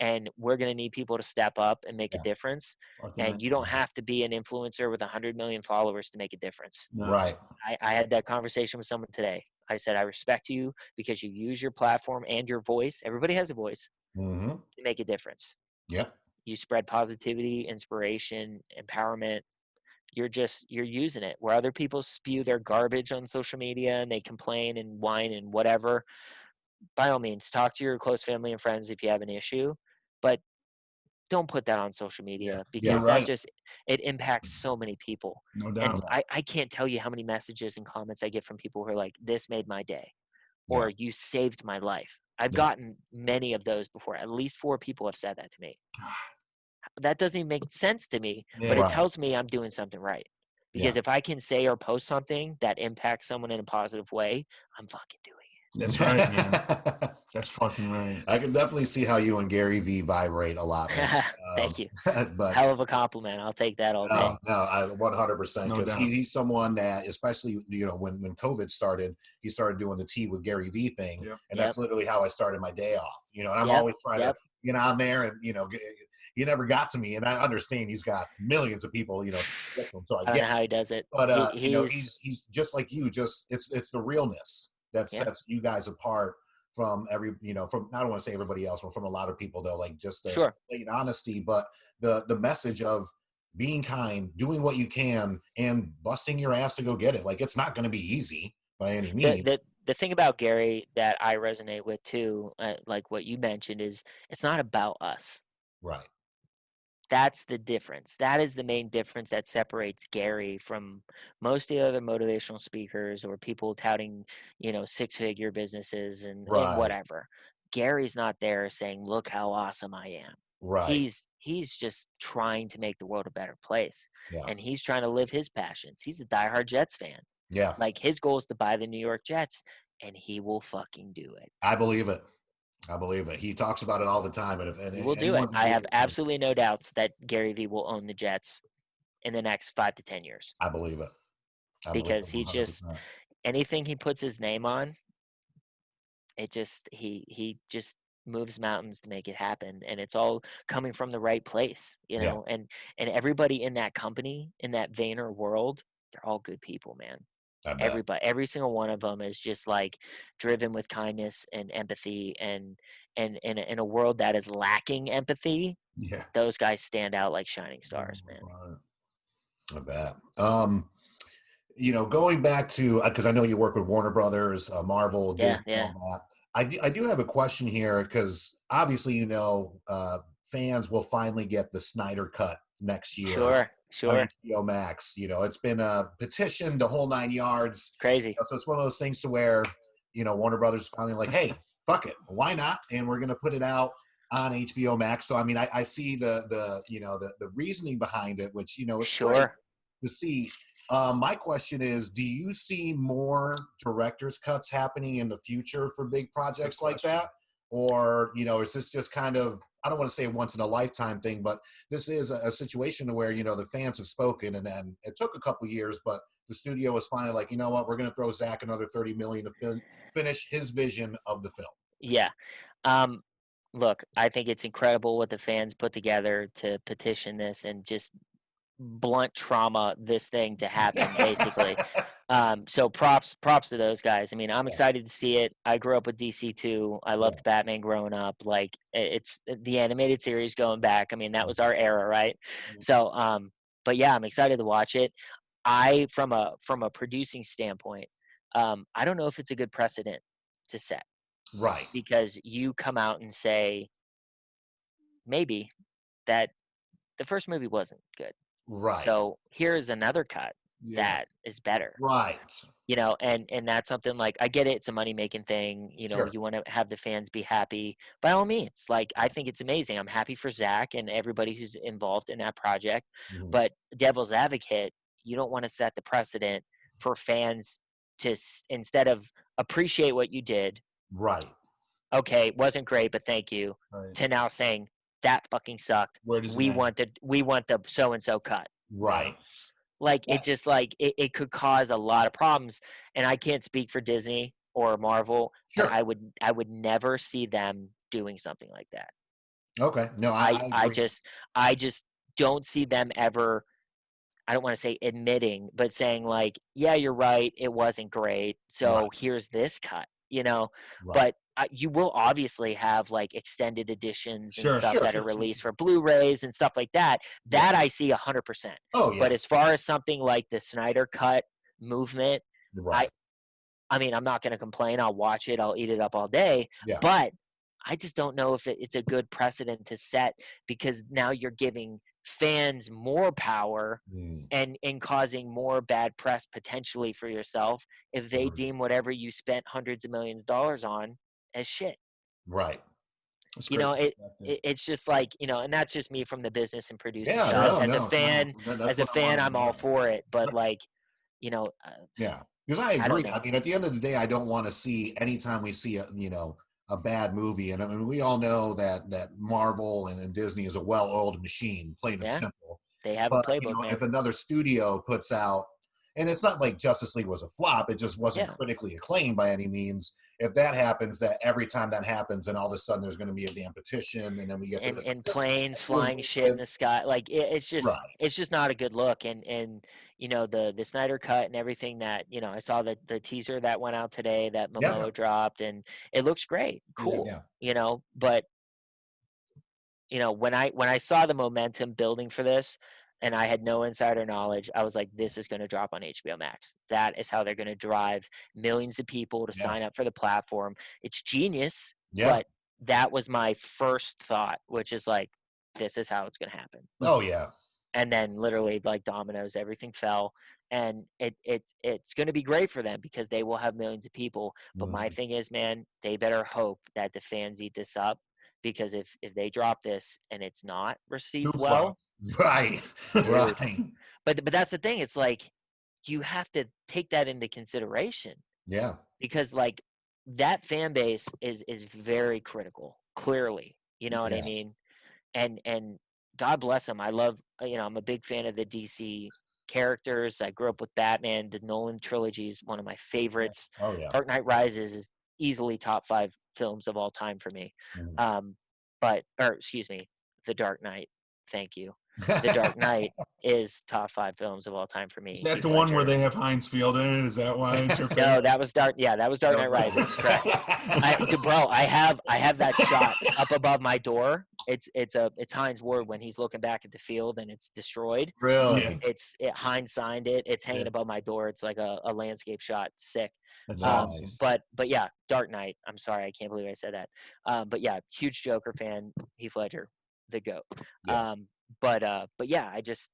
and we're going to need people to step up and make a difference. And you don't have to be an influencer with 100 million followers to make a difference. Right. I had that conversation with someone today. I said, I respect you because you use your platform and your voice. Everybody has a voice to make a difference. Yep. You spread positivity, inspiration, empowerment. You're using it. Where other people spew their garbage on social media and they complain and whine and whatever, by all means, talk to your close family and friends if you have an issue, but don't put that on social media because that it impacts so many people. No And doubt. I can't tell you how many messages and comments I get from people who are like, this made my day, or you saved my life. I've gotten many of those before. At least 4 people have said that to me. That doesn't even make sense to me, but it tells me I'm doing something right. Because if I can say or post something that impacts someone in a positive way, I'm fucking doing it. That's right, man. That's fucking right. I can definitely see how you and Gary V vibrate a lot, man. Thank you. But hell of a compliment. I'll take that all day. No, I 100%, No because doubt. he's someone that, especially when COVID started, he started doing the Tea with Gary V thing, and that's literally how I started my day off. And I'm always trying to get on there, and he never got to me, and I understand he's got millions of people, so I don't get know how he does it. But he's just like you. Just it's the realness that sets you guys apart from I don't want to say everybody else, but from a lot of people, though, like just the blatant honesty, but the message of being kind, doing what you can, and busting your ass to go get it. Like, it's not going to be easy by any means. The thing about Gary that I resonate with too, like what you mentioned, is it's not about us. Right. That's the difference. That is the main difference that separates Gary from most of the other motivational speakers or people touting, 6-figure businesses and whatever. Gary's not there saying, look how awesome I am. Right. He's just trying to make the world a better place. Yeah. And he's trying to live his passions. He's a diehard Jets fan. Yeah. Like, his goal is to buy the New York Jets, and he will fucking do it. I believe it. He talks about it all the time. And he will do it. I have absolutely no doubts that Gary Vee will own the Jets in the next 5 to 10 years. I believe it. Because he's just, anything he puts his name on, it just, he just moves mountains to make it happen. And it's all coming from the right place, and everybody in that company, in that Vayner world, they're all good people, man. Everybody, every single one of them is just like driven with kindness and empathy, and in a world that is lacking empathy, those guys stand out like shining stars, man. I bet. Going back to, because I know you work with Warner Brothers, Marvel, Disney, all that. I do have a question here, because obviously, fans will finally get the Snyder Cut next year. Sure. HBO Max. It's been a petition, the whole 9 yards. Crazy. So it's one of those things to where, Warner Brothers is finally like, hey, fuck it, why not? And we're gonna put it out on HBO Max. So I mean, I see the reasoning behind it, which it's great to see. My question is, do you see more director's cuts happening in the future for big projects like that? Or, is this just kind of, I don't want to say once in a lifetime thing, but this is a situation where, the fans have spoken, and then it took a couple years, but the studio was finally like, you know what, we're going to throw Zach another $30 million to finish his vision of the film. Yeah. Look, I think it's incredible what the fans put together to petition this and just blunt trauma this thing to happen, basically. So props to those guys. I mean, I'm excited to see it. I grew up with DC too. I loved Batman growing up. Like, it's the animated series going back. I mean, that was our era, right? So, but yeah, I'm excited to watch it. From a producing standpoint, I don't know if it's a good precedent to set. Right. Because you come out and say maybe that the first movie wasn't good. Right. So here's another cut that is better. Right. And that's something, like, I get it. It's a money-making thing. You want to have the fans be happy. By all means, like, I think it's amazing. I'm happy for Zach and everybody who's involved in that project. Mm-hmm. But devil's advocate, you don't want to set the precedent for fans to, instead of appreciate what you did. Right. Okay, wasn't great, but thank you. Right. To now saying that fucking sucked. We want the so-and-so cut. Right. Like, it just, like, it could cause a lot of problems. And I can't speak for Disney or Marvel. But I would never see them doing something like that. Okay. No, I agree. I just don't see them ever. I don't want to say admitting, but saying like, yeah, you're right, it wasn't great. Right. So here's this cut, you know. Right. But you will obviously have like extended editions and Sure, stuff Sure. that are sure, sure, released sure. for Blu-rays and stuff like that. Yeah. That I see 100%. Oh But yeah. as far as something like the Snyder Cut movement, I Right. I mean, I'm not going to complain. I'll watch it. I'll eat it up all day. Yeah. But I just don't know if it's a good precedent to set, because now you're giving fans more power Mm, and causing more bad press potentially for yourself if they agreed. deem whatever you spent hundreds of millions of dollars on as shit. Right. That's You great know, perspective. it's just like, and that's just me from the business and producing Yeah. side. Sure. No. As a No. No. fan, That's what I I'm wanted to all know. for it. But like, you know, uh, Yeah, because I I don't agree. I know. mean, at the end of the day, I don't want to see anytime we see a bad movie, and I mean, we all know that Marvel and Disney is a well-oiled machine, plain and Yeah, simple. they have a But playbook, if man. another studio puts out, and it's not like Justice League was a flop, it just wasn't Yeah. critically acclaimed by any means. If that happens, that every time that happens, then all of a sudden there's going to be a damn petition, and then we get to this. And This planes was flying shit in good. the sky, like Right. it's just not a good look. And the Snyder cut and everything that, I saw the teaser that went out today that Yeah. Momoa dropped, and it looks great, Yeah. cool. Yeah. But when I saw the momentum building for this, and I had no insider knowledge, I was like, this is going to drop on HBO Max. That is how they're going to drive millions of people to Yeah. sign up for the platform. It's genius, Yeah. but that was my first thought, which is like, this is how it's going to happen. Oh yeah. And then literally like dominoes, everything fell, and it's going to be great for them because they will have millions of people. But my Mhm. thing is, man, they better hope that the fans eat this up, because if they drop this and it's not Two received flops. well, Right. dude. Right. But that's the thing. It's like you have to take that into consideration, Yeah. because like that fan base is very critical. Clearly, you know what I Yes. mean. And God bless him. I love, I'm a big fan of the DC characters. I grew up with Batman. The Nolan trilogy is one of my favorites. Oh yeah. Dark Knight Rises is easily top 5 films of all time for me. Mhm. Um, or excuse me, The Dark Knight. Thank you. The Dark Knight is top 5 films of all time for Is me. that Heath the one where Ledger. they have Heinz Field in it? Is that why it's your No, favorite? that was Dark. Yeah, that was Dark That Knight Rises. was Correct. Bro, I have that shot up above my door. It's Heinz Ward when he's looking back at the field and it's destroyed. yeah, Really? Heinz signed it. It's hanging yeah. above my door. It's like a landscape shot. Sick. That's awesome. Nice. But yeah, Dark Knight. I'm sorry, I can't believe I said that. But yeah, huge Joker fan. Heath Ledger, the goat. Yeah. But yeah, I just,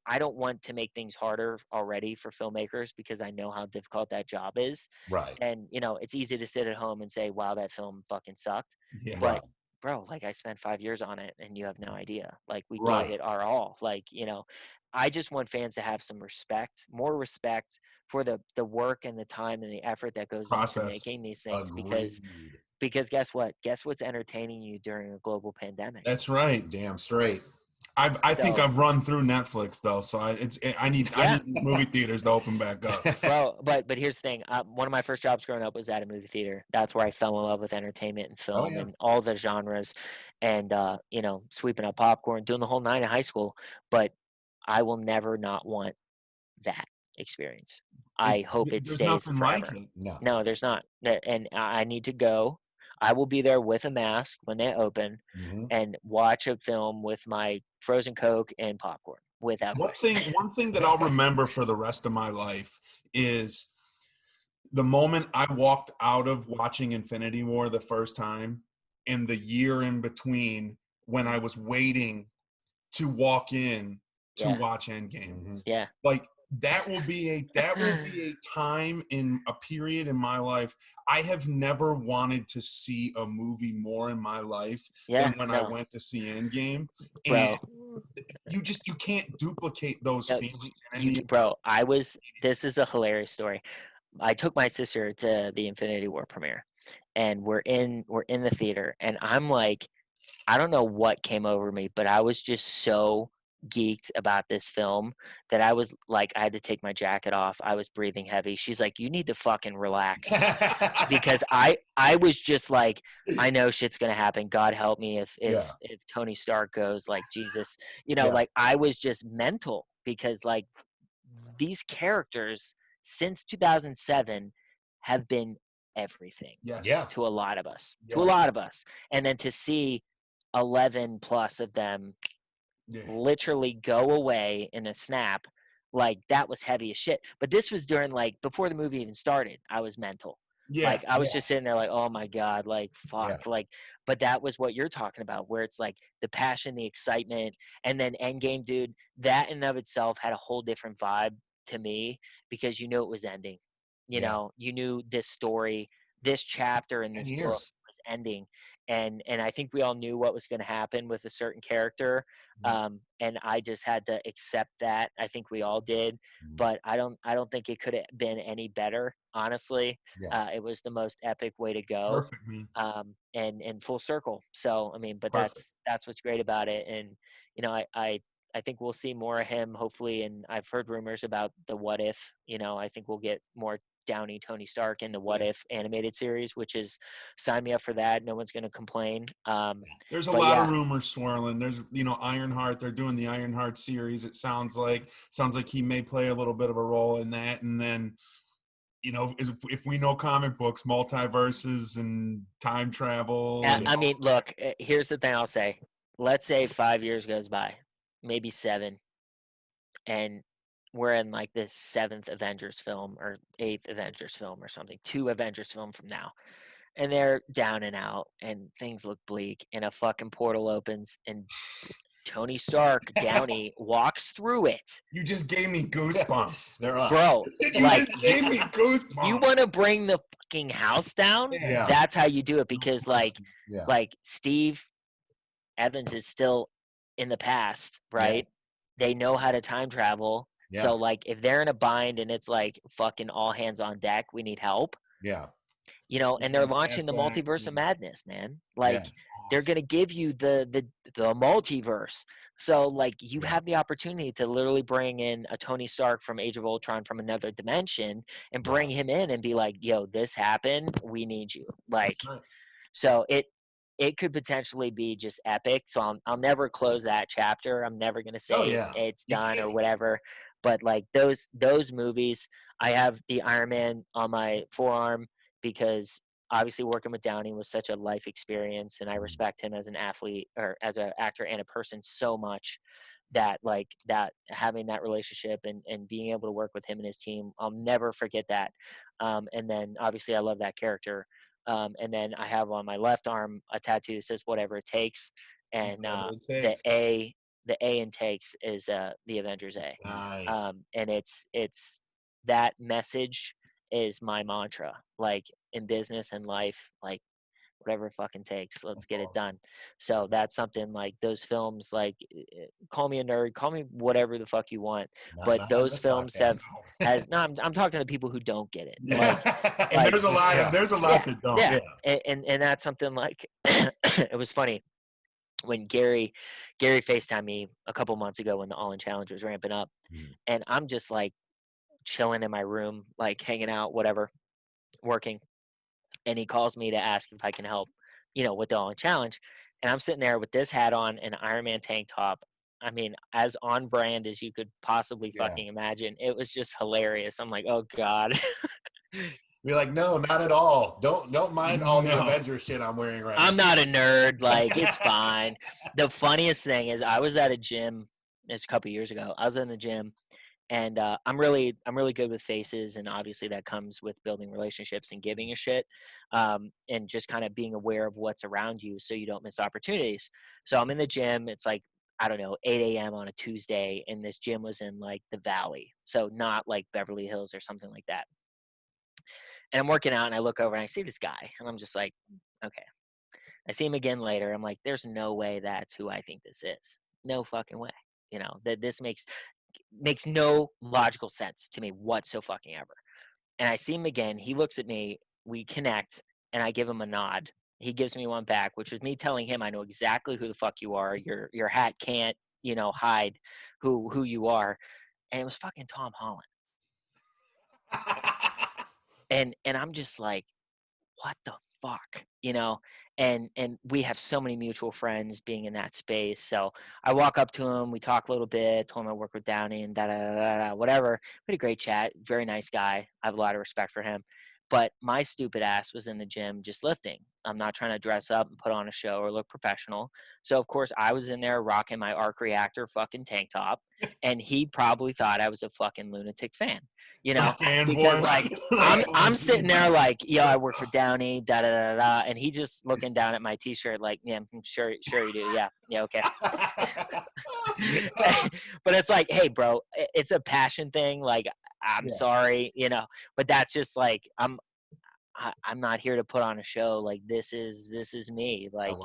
I don't want to make things harder already for filmmakers, because I know how difficult that job is. Right. And it's easy to sit at home and say, wow, that film fucking sucked. Yeah. But Right. bro, like I spent 5 years on it and you have no idea. Like we gave Right. it our all. Like, I just want fans to have some respect, more respect for the work and the time and the effort that goes into Process. making these things, because Agreed. guess what? Guess what's entertaining you during a global pandemic? That's right. Damn straight. I think So I've run through Netflix though, so I need yeah, movie theaters to open back up. bro. But here's the thing. One of my first jobs growing up was at a movie theater. That's where I fell in love with entertainment and Oh film yeah. and all the genres, and sweeping up popcorn, doing the whole nine in high school. But I will never not want that experience. I hope it There's stays nothing like forever. it. No. No, there's not. And I need to go. I will be there with a mask when they open Hmm. and watch a film with my frozen Coke and popcorn without question. One thing that I'll remember for the rest of my life is the moment I walked out of watching Infinity War the first time, and the year in between when I was waiting to walk in to Yeah. watch Endgame. Hmm. Yeah. Like that will be a time in a period in my life. I have never wanted to see a movie more in my life Yeah. than when I No, went to see Endgame. And bro. you can't duplicate those No, feelings in any. bro. This is a hilarious story. I took my sister to the Infinity War premiere, and we're in the theater, and I'm like, I don't know what came over me, but I was just so geeked about this film that I was like, I had to take my jacket off. I was breathing heavy. She's like, you need to fucking relax. Because I was just like, I know shit's gonna happen. God help me if Tony Stark goes, like, Jesus, like I was just mental because like these characters since 2007 have been everything to a lot of us, and then to see 11 plus of them literally go away in a snap, like that was heavy as shit. But this was during like before the movie even started. I was mental. Like I was just sitting there like, oh my God, like fuck. Like, but that was what you're talking about, where it's like the passion, the excitement, and then Endgame, dude, that in and of itself had a whole different vibe to me because you knew it was ending. You knew this story, this chapter in this book was ending. And I think we all knew what was going to happen with a certain character. And I just had to accept that. I think we all did, but I don't think it could have been any better, honestly. It was the most epic way to go. Perfect, man. And full circle. So I mean, but that's what's great about it. And I think we'll see more of him hopefully. And I've heard rumors about the What If. I think we'll get more Downey Tony Stark in the What If animated series, which is sign me up for that. No one's going to complain. There's a lot of rumors swirling. There's Ironheart. They're doing the Ironheart series. It sounds like he may play a little bit of a role in that. And then if we know comic books, multiverses and time travel. I mean, look, here's the thing I'll say. Let's say 5 years goes by, maybe 7, and we're in like this 7th Avengers film or 8th Avengers film or something, 2 Avengers film from now. And they're down and out and things look bleak and a fucking portal opens and Tony Stark, Downey, walks through it. You just gave me goosebumps. They're up. Bro, just gave me goosebumps. You want to bring the fucking house down? Yeah. That's how you do it because like Steve Evans is still in the past, right? They know how to time travel. So like if they're in a bind and it's like fucking all hands on deck, we need help. And they're launching the multiverse of madness, man. Like they're going to give you the multiverse. So like you have the opportunity to literally bring in a Tony Stark from Age of Ultron from another dimension and bring him in and be like, yo, this happened. We need you. Like, so it could potentially be just epic. So I'll never close that chapter. I'm never going to say it's done or whatever. But like those movies, I have the Iron Man on my forearm because obviously working with Downey was such a life experience, and I respect him as an athlete or as an actor and a person so much that like that having that relationship and being able to work with him and his team, I'll never forget that. And then obviously I love that character. And then I have on my left arm a tattoo that says whatever it takes, and the A in takes is the Avengers A. Nice. And it's that message is my mantra, like in business and life, like whatever it fucking takes, let's get it done. So that's something like those films, like call me a nerd, call me whatever the fuck you want, but those films I'm talking to people who don't get it. And there's a lot that don't. And that's something like it was funny when Gary FaceTimed me a couple months ago when the All In Challenge was ramping up, and I'm just like chilling in my room, like hanging out, whatever, working, and he calls me to ask if I can help, with the All In Challenge, and I'm sitting there with this hat on and an Iron Man tank top. I mean, as on brand as you could possibly fucking imagine. It was just hilarious. I'm like, oh God. We're like, no, not at all. Don't mind all the Avengers shit I'm wearing right now. I'm not a nerd. Like, it's fine. The funniest thing is I was at a gym, it's a couple years ago. I was in the gym, and I'm really good with faces, and obviously that comes with building relationships and giving a shit, and just kind of being aware of what's around you so you don't miss opportunities. So I'm in the gym. It's like, I don't know, 8 a.m. on a Tuesday, and this gym was in like the Valley, so not like Beverly Hills or something like that. And I'm working out and I look over and I see this guy and I'm just like, okay. I see him again later. I'm like, there's no way that's who I think this is. No fucking way. That this makes no logical sense to me whatsoever. And I see him again. He looks at me. We connect and I give him a nod. He gives me one back, which was me telling him, I know exactly who the fuck you are. Your hat can't hide who you are. And it was fucking Tom Holland. And I'm just like, what the fuck, and we have so many mutual friends being in that space. So I walk up to him, we talk a little bit, told him I work with Downey and whatever. We had a great chat, very nice guy. I have a lot of respect for him. But my stupid ass was in the gym just lifting. I'm not trying to dress up and put on a show or look professional. So of course I was in there rocking my arc reactor fucking tank top, and he probably thought I was a fucking lunatic fan, because like I'm sitting there like, I work for Downey, da da da da, and he just looking down at my t-shirt like, yeah, I'm sure you do, yeah, okay. But it's like, hey, bro, it's a passion thing. Like, I'm sorry, but that's just like, I'm not here to put on a show. Like, this is me, like,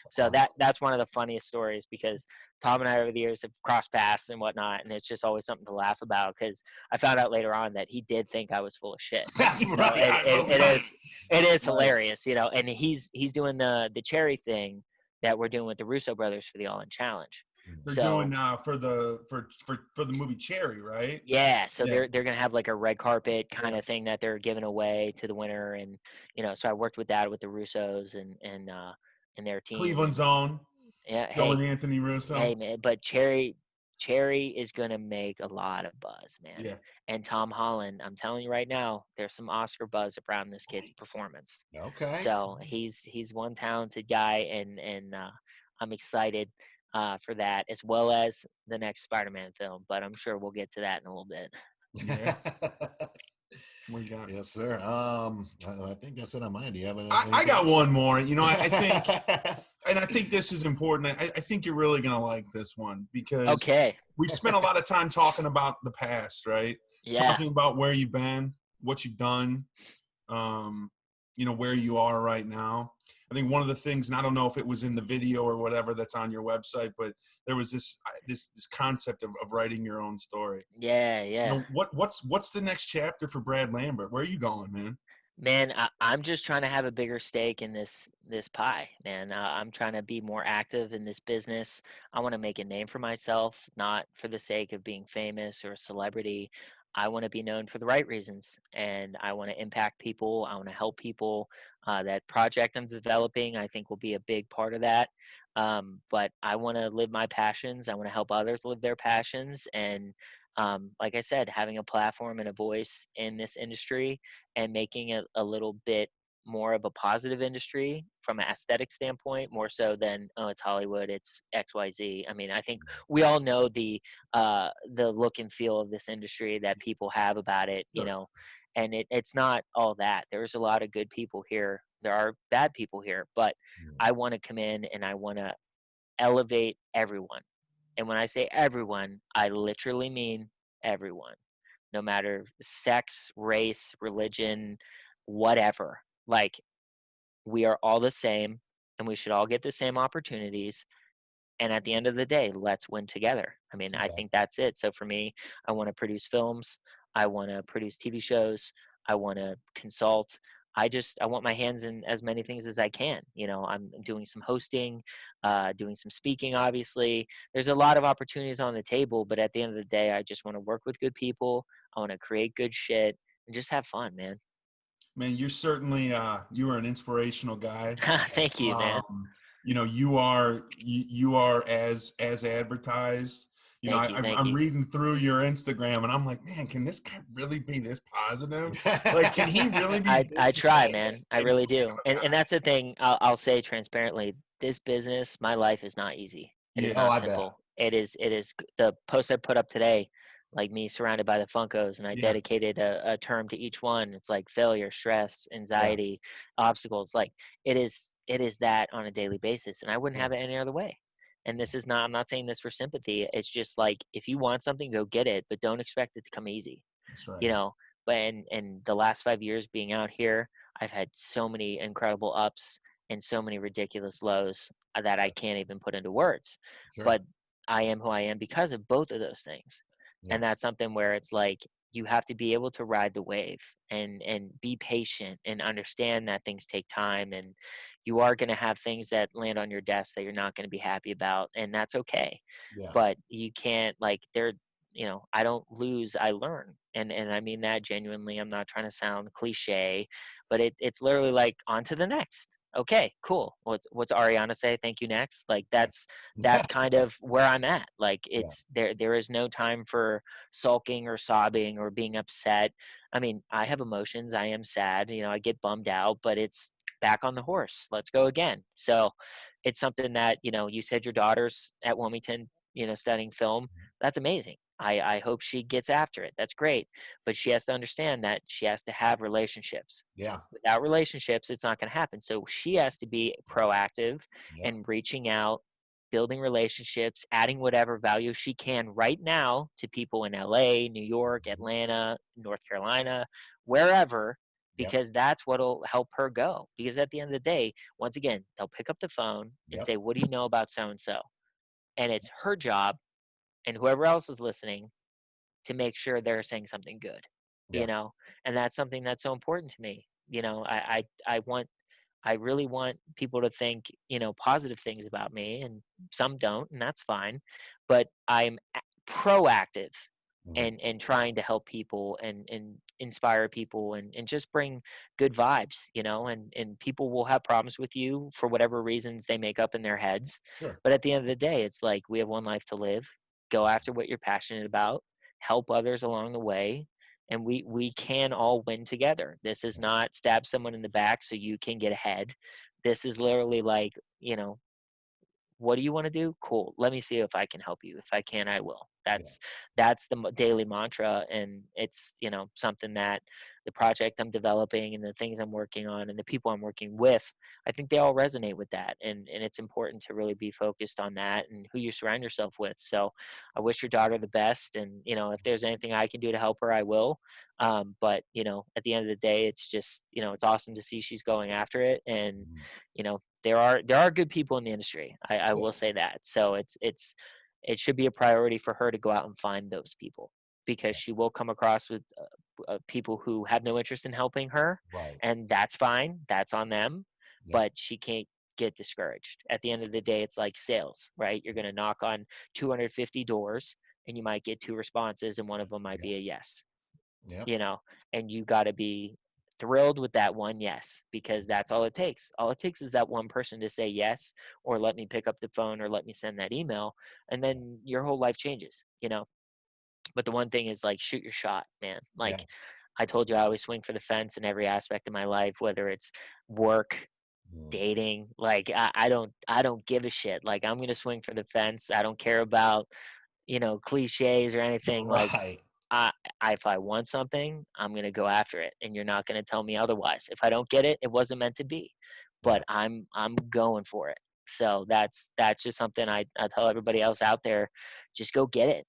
So that's one of the funniest stories, because Tom and I over the years have crossed paths and whatnot, and it's just always something to laugh about, because I found out later on that he did think I was full of shit. It is hilarious, and he's doing the charity thing that we're doing with the Russo brothers for the All In Challenge. They're doing for the movie Cherry, right? Yeah, so they're gonna have like a red carpet kind of thing that they're giving away to the winner, and so I worked with that with the Russos and their team. Cleveland's own. Yeah, Joe and Anthony Russo. Hey man, but Cherry is gonna make a lot of buzz, man. Yeah. And Tom Holland, I'm telling you right now, there's some Oscar buzz around this kid's performance. Okay. So he's one talented guy, and I'm excited for that, as well as the next Spider-Man film. But I'm sure we'll get to that in a little bit. Yeah. We got yes, sir. I think that's it on mine. Do you have anything? I got one more. I think, and I think this is important. I think you're really gonna like this one, because we spent a lot of time talking about the past, right? Yeah. Talking about where you've been, what you've done, where you are right now. I think one of the things, and I don't know if it was in the video or whatever that's on your website, but there was this concept of writing your own story. Yeah. What's the next chapter for Brad Lambert? Where are you going, man? Man, I'm just trying to have a bigger stake in this pie, man. I'm trying to be more active in this business. I want to make a name for myself, not for the sake of being famous or a celebrity. I want to be known for the right reasons, and I want to impact people. I want to help people. That project I'm developing, I think, will be a big part of that. But I want to live my passions. I want to help others live their passions. And like I said, having a platform and a voice in this industry, and making it a little bit more of a positive industry from an aesthetic standpoint, more so than, oh, it's Hollywood, it's XYZ. I mean, I think we all know the look and feel of this industry that people have about it, and it's not all that. There's a lot of good people here. There are bad people here, but I want to come in and I want to elevate everyone. And when I say everyone, I literally mean everyone, no matter sex, race, religion, whatever. Like, we are all the same, and we should all get the same opportunities. And at the end of the day, let's win together. I mean, I think that's it. So for me, I want to produce films. I want to produce TV shows. I want to consult. I want my hands in as many things as I can. I'm doing some hosting, doing some speaking, obviously. There's a lot of opportunities on the table, but at the end of the day, I just want to work with good people. I want to create good shit and just have fun, man. Man, you're certainly, you are an inspirational guy. Thank you, man. You are as advertised. I'm reading through your Instagram, and I'm like, man, can this guy really be this positive? Like, can he really be? I try, man. I really do. And that's the thing. I'll say transparently, this business, my life is not easy. It is not simple. It is the post I put up today, like me surrounded by the Funkos, and I dedicated a term to each one. It's like failure, stress, anxiety, obstacles. Like, it is that on a daily basis, and I wouldn't have it any other way. And I'm not saying this for sympathy. It's just like, if you want something, go get it, but don't expect it to come easy. That's right. But and the last 5 years being out here, I've had so many incredible ups and so many ridiculous lows that I can't even put into words. Sure. But I am who I am because of both of those things. And that's something where it's like, you have to be able to ride the wave and be patient and understand that things take time, and you are going to have things that land on your desk that you're not going to be happy about, and that's okay. Yeah. But you can't, like, I don't lose, I learn. And I mean that genuinely. I'm not trying to sound cliche, but it's literally like on to the next. Okay, cool. What's Ariana say? Thank you, next. Like that's kind of where I'm at. Like Yeah. there is no time for sulking or sobbing or being upset. I mean, I have emotions. I am sad, I get bummed out, but it's back on the horse. Let's go again. So it's something that, you said your daughter's at Wilmington, studying film. That's amazing. I hope she gets after it. That's great. But she has to understand that she has to have relationships. Yeah. Without relationships, it's not going to happen. So she has to be proactive Yep. and reaching out, building relationships, adding whatever value she can right now to people in LA, New York, Atlanta, North Carolina, wherever, Yep. because that's what'll help her go. Because at the end of the day, once again, they'll pick up the phone and Yep. say, "What do you know about so and so?" And it's her job and whoever else is listening to make sure they're saying something good, Yeah. and that's something that's so important to me. I really want people to think, positive things about me, and some don't, and that's fine. But I'm proactive Mhm. and trying to help people and inspire people and just bring good vibes, and people will have problems with you for whatever reasons they make up in their heads. Sure. But at the end of the day, it's like we have one life to live. Go after what you're passionate about, help others along the way, and we can all win together. This is not stab someone in the back so you can get ahead. This is literally like, what do you want to do? Cool. Let me see if I can help you. If I can, I will. Yeah. That's the daily mantra, and it's something that the project I'm developing and the things I'm working on and the people I'm working with, I think they all resonate with that, and it's important to really be focused on that and who you surround yourself with. So I wish your daughter the best, and if there's anything I can do to help her, I will. But at the end of the day, it's just it's awesome to see she's going after it, and Mhm. there are good people in the industry. I Yeah. will say that. So it should be a priority for her to go out and find those people, because she will come across with people who have no interest in helping her, Right. and that's fine. That's on them, Yeah. but she can't get discouraged. At the end of the day, it's like sales, right? You're going to knock on 250 doors, and you might get 2 responses, and one of them might Yeah. be a yes. Yeah. you know, and you got to be thrilled with that one yes, because that's all it takes. All it takes is that one person to say yes, or let me pick up the phone, or let me send that email, and then your whole life changes. But the one thing is, like, shoot your shot, man. Yeah. Like I told you, I always swing for the fence in every aspect of my life, whether it's work, Mhm. dating. Like I don't give a shit. Like, I'm gonna swing for the fence. I don't care about cliches or anything. Like, Right. I, if I want something, I'm gonna go after it, and you're not gonna tell me otherwise. If I don't get it, it wasn't meant to be. Yeah. But I'm going for it. So that's just something I tell everybody else out there: just go get it,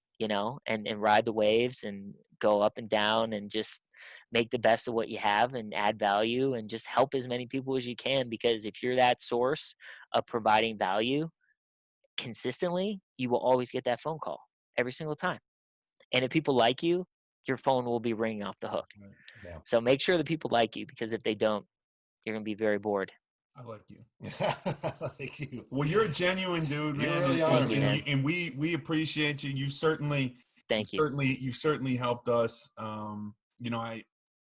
and ride the waves and go up and down, and just make the best of what you have and add value and just help as many people as you can. Because if you're that source of providing value consistently, you will always get that phone call every single time. And if people like you, your phone will be ringing off the hook. Right. Yeah. So make sure that people like you, because if they don't, you're going to be very bored. I like you. Thank you. Well, you're a genuine dude, You man, really are, Thank you, man. man. and we appreciate you. Thank you. You've certainly helped us.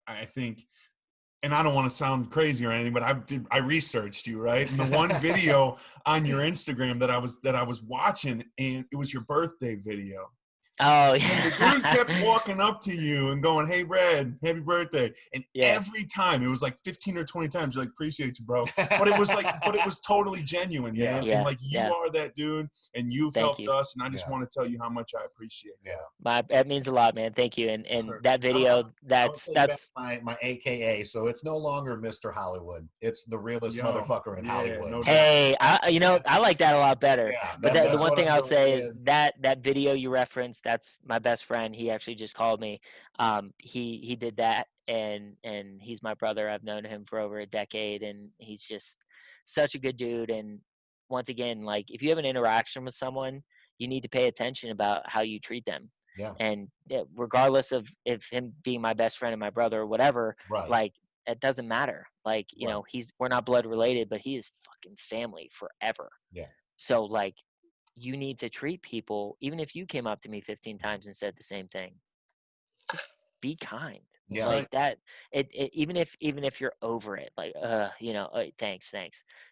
I think, and I don't want to sound crazy or anything, but I researched you, right? And the one video on your Instagram that I was watching, and it was your birthday video. Oh, And the yeah. dude kept walking up to you and going, "Hey, Brad, happy birthday!" And Yeah. every time, it was like 15 or 20 times, you're like, "Appreciate you, bro." But it was totally genuine, Yeah. man. And Yeah. like, you Yeah. are that dude, and you've Thank helped you. us. And I just Yeah. want to tell you how much I appreciate it. Yeah. That means a lot, man. Thank you. And Yes, and sir. that video, I'm gonna take back that's my AKA. So it's no longer Mr. Hollywood. It's the realest Yo, motherfucker in yeah, Hollywood. no doubt. hey, I like that a lot better. Yeah. But the That's one what thing I'm I'll going say is with. that video you referenced, that's my best friend. He actually just called me. He did that, and he's my brother. I've known him for over a decade, and he's just such a good dude. And once again, like, if you have an interaction with someone, you need to pay attention about how you treat them. Yeah. And regardless of if him being my best friend and my brother or whatever, Right. like it doesn't matter. Like, you Right. know, we're not blood related, but he is fucking family forever. Yeah. So like, you need to treat people, even if you came up to me 15 times and said the same thing, just be kind. Yeah. Like that, even if you're over it, like, you know, thanks.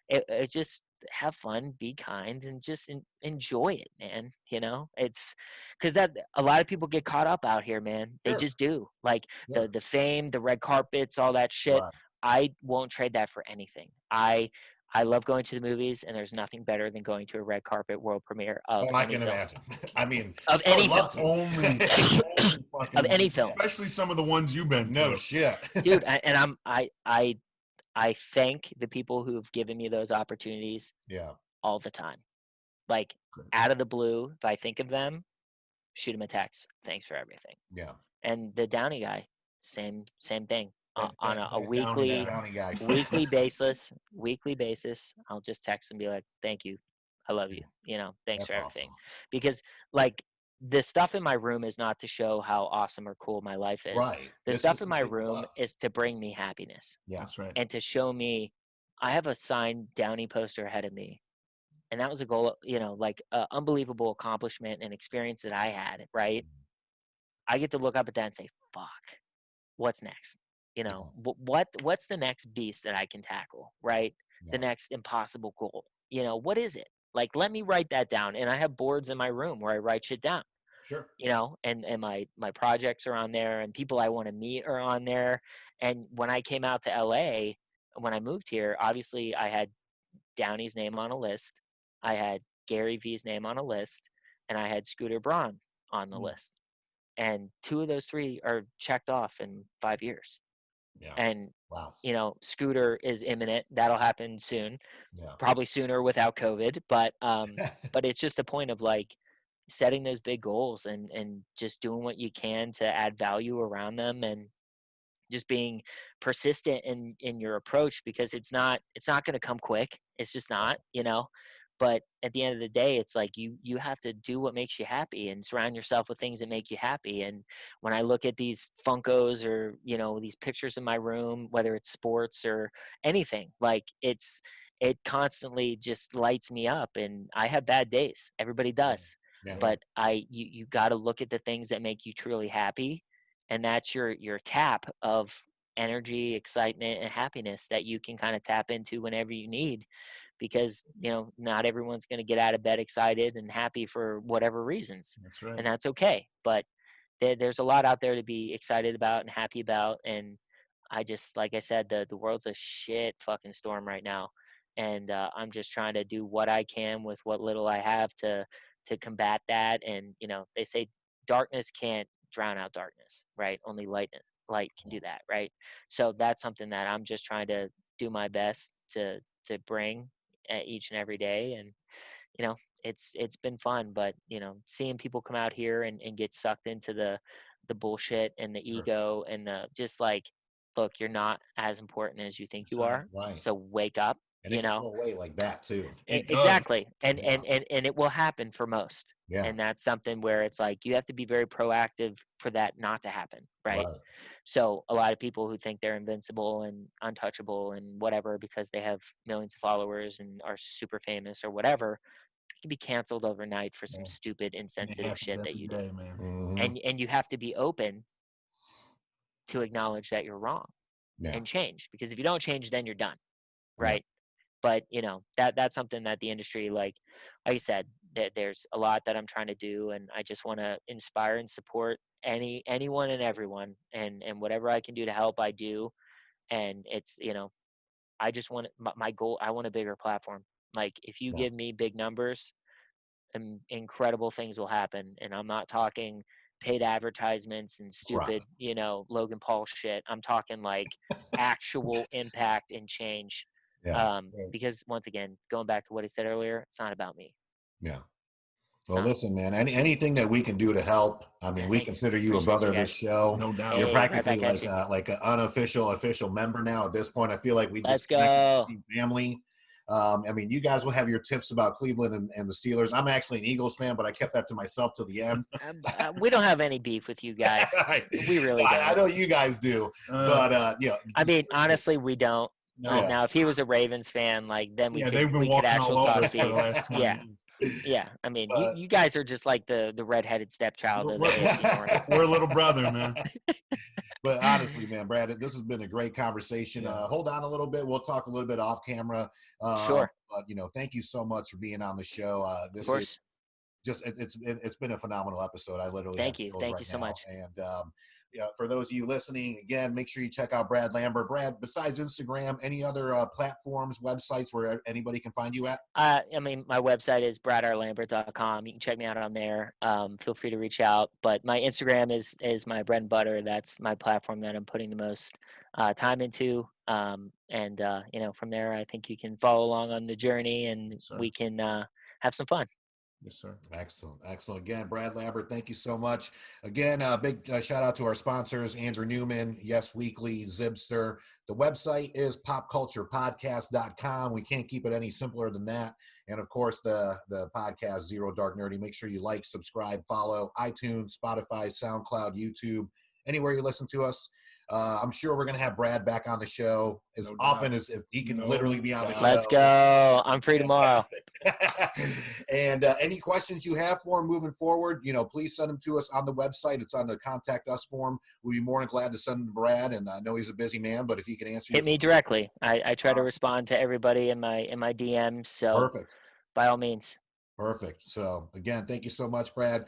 It just have fun, be kind, and just enjoy it, man. You know, it's because that a lot of people get caught up out here, man. They Sure. just do. Like Yeah. the fame, the red carpets, all that shit. Right. I won't trade that for anything. I love going to the movies, and there's nothing better than going to a red carpet world premiere of I any can film. imagine. I mean, Of I would any love film. to. Of any film. Especially some of the ones you've been No to. shit. Dude, I thank the people who've given me those opportunities Yeah. all the time. Like Great. out of the blue, if I think of them, shoot them a text. Thanks for everything. Yeah. And the Downey guy, same thing. On a That weekly Downey guy. weekly basis, I'll just text and be like, "Thank you, I love you. You know, thanks That's for everything." awesome. Because like the stuff in my room is not to show how awesome or cool my life is. Right. The It's stuff just in to my show you room love. is to bring me happiness Yeah. That's right. and to show me. I have a signed Downey poster ahead of me, and that was a goal, you know, like unbelievable accomplishment and experience that I had. Right, I get to look up at that and say, "Fuck, what's next?" You know, what's the next beast that I can tackle? Right, Yeah. the next impossible goal. You know, what is it? Like, let me write that down. And I have boards in my room where I write shit down. Sure. You know, and my projects are on there, and people I want to meet are on there. And when I came out to LA, when I moved here, obviously I had Downey's name on a list, I had Gary V's name on a list, and I had Scooter Braun on the list. And 2 of those 3 are checked off in 5 years. Yeah. And Wow. you know, Scooter is imminent. That'll happen soon, Yeah. probably sooner without COVID. But it's just a point of like setting those big goals and just doing what you can to add value around them, and just being persistent in your approach, because it's not going to come quick. It's just not, you know. But at the end of the day, it's like you have to do what makes you happy and surround yourself with things that make you happy. And when I look at these Funkos, or you know, these pictures in my room, whether it's sports or anything, like it constantly just lights me up. And I have bad days, everybody does. Yeah. But you got to look at the things that make you truly happy, and that's your tap of energy, excitement, and happiness that you can kind of tap into whenever you need. Because you know, not everyone's going to get out of bed excited and happy for whatever reasons. That's right. And that's okay. But there's a lot out there to be excited about and happy about. And I just, like I said, the world's a shit fucking storm right now, and I'm just trying to do what I can with what little I have to combat that. And you know, they say darkness can't drown out darkness, right? Only light can do that, right? So that's something that I'm just trying to do my best to bring each and every day. And you know, it's been fun. But you know, seeing people come out here and get sucked into the bullshit and the ego and the just like, look, you're not as important as you think you are. Right. So wake up. And You it can know, go away like that too. exactly. And Yeah. and it will happen for most. Yeah. And that's something where it's like you have to be very proactive for that not to happen, right? Right. So a lot of people who think they're invincible and untouchable and whatever because they have millions of followers and are super famous or whatever, can be canceled overnight for some stupid insensitive shit that you do. Man. Mm-hmm. And you have to be open to acknowledge that you're wrong and change, because if you don't change, then you're done, right? But you know, that's something that the industry, like I said, that there's a lot that I'm trying to do, and I just want to inspire and support anyone and everyone, and whatever I can do to help, I do. And it's, you know, I just want my goal. I want a bigger platform. Like if you give me big numbers, incredible things will happen. And I'm not talking paid advertisements and stupid, you know, Logan Paul shit. I'm talking like actual impact and change. Because once again, going back to what I said earlier, it's not about me. Yeah. Well, listen, man, anything that we can do to help. I mean, we consider you a brother of this show. No doubt. You're Hey, practically right back like an unofficial official member now. At this point, I feel like we Let's just connected go. with family. I mean, you guys will have your tiffs about Cleveland and the Steelers. I'm actually an Eagles fan, but I kept that to myself till the end. We don't have any beef with you guys. We really don't. I know you guys do, but yeah. I mean, honestly, we don't. No. Now, if he was a Ravens fan, like then we they've been walking all over us for the last 20 years. Yeah, I mean, you guys are just like the redheaded stepchild of the AFC North. We're a little brother, man. But honestly, man, Brad, this has been a great conversation. Hold on a little bit. We'll talk a little bit off camera. Sure. But thank you so much for being on the show. This is just it's been a phenomenal episode. I literally thank you so much. And for those of you listening, again, make sure you check out Brad Lambert. Brad, besides Instagram, any other platforms, websites where anybody can find you at? I mean, my website is bradarlambert.com. You can check me out on there. Feel free to reach out. But my Instagram is my bread and butter. That's my platform that I'm putting the most time into. From there, I think you can follow along on the journey, and we can have some fun. Yes, sir. Excellent. Again, Brad Lambert, thank you so much. Again, big shout out to our sponsors, Andrew Newman, Yes Weekly, Zibster. The website is popculturepodcast.com. We can't keep it any simpler than that. And of course, the podcast, Zero Dark Nerdy. Make sure you like, subscribe, follow iTunes, Spotify, SoundCloud, YouTube, anywhere you listen to us. I'm sure we're going to have Brad back on the show as often as he can literally be on the show. Let's go. I'm free tomorrow. And any questions you have for him moving forward, please send them to us on the website. It's on the contact us form. We'd be more than glad to send them to Brad. And I know he's a busy man, but if he can answer hit me directly. I try to respond to everybody in my DMs. So perfect. By all means. Perfect. So again, thank you so much, Brad.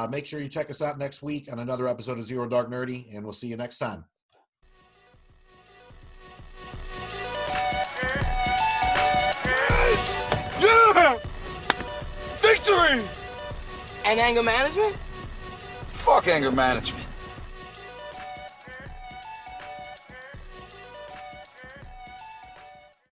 Make sure you check us out next week on another episode of Zero Dark Nerdy, and we'll see you next time. Yeah! Victory! And anger management? Fuck anger management.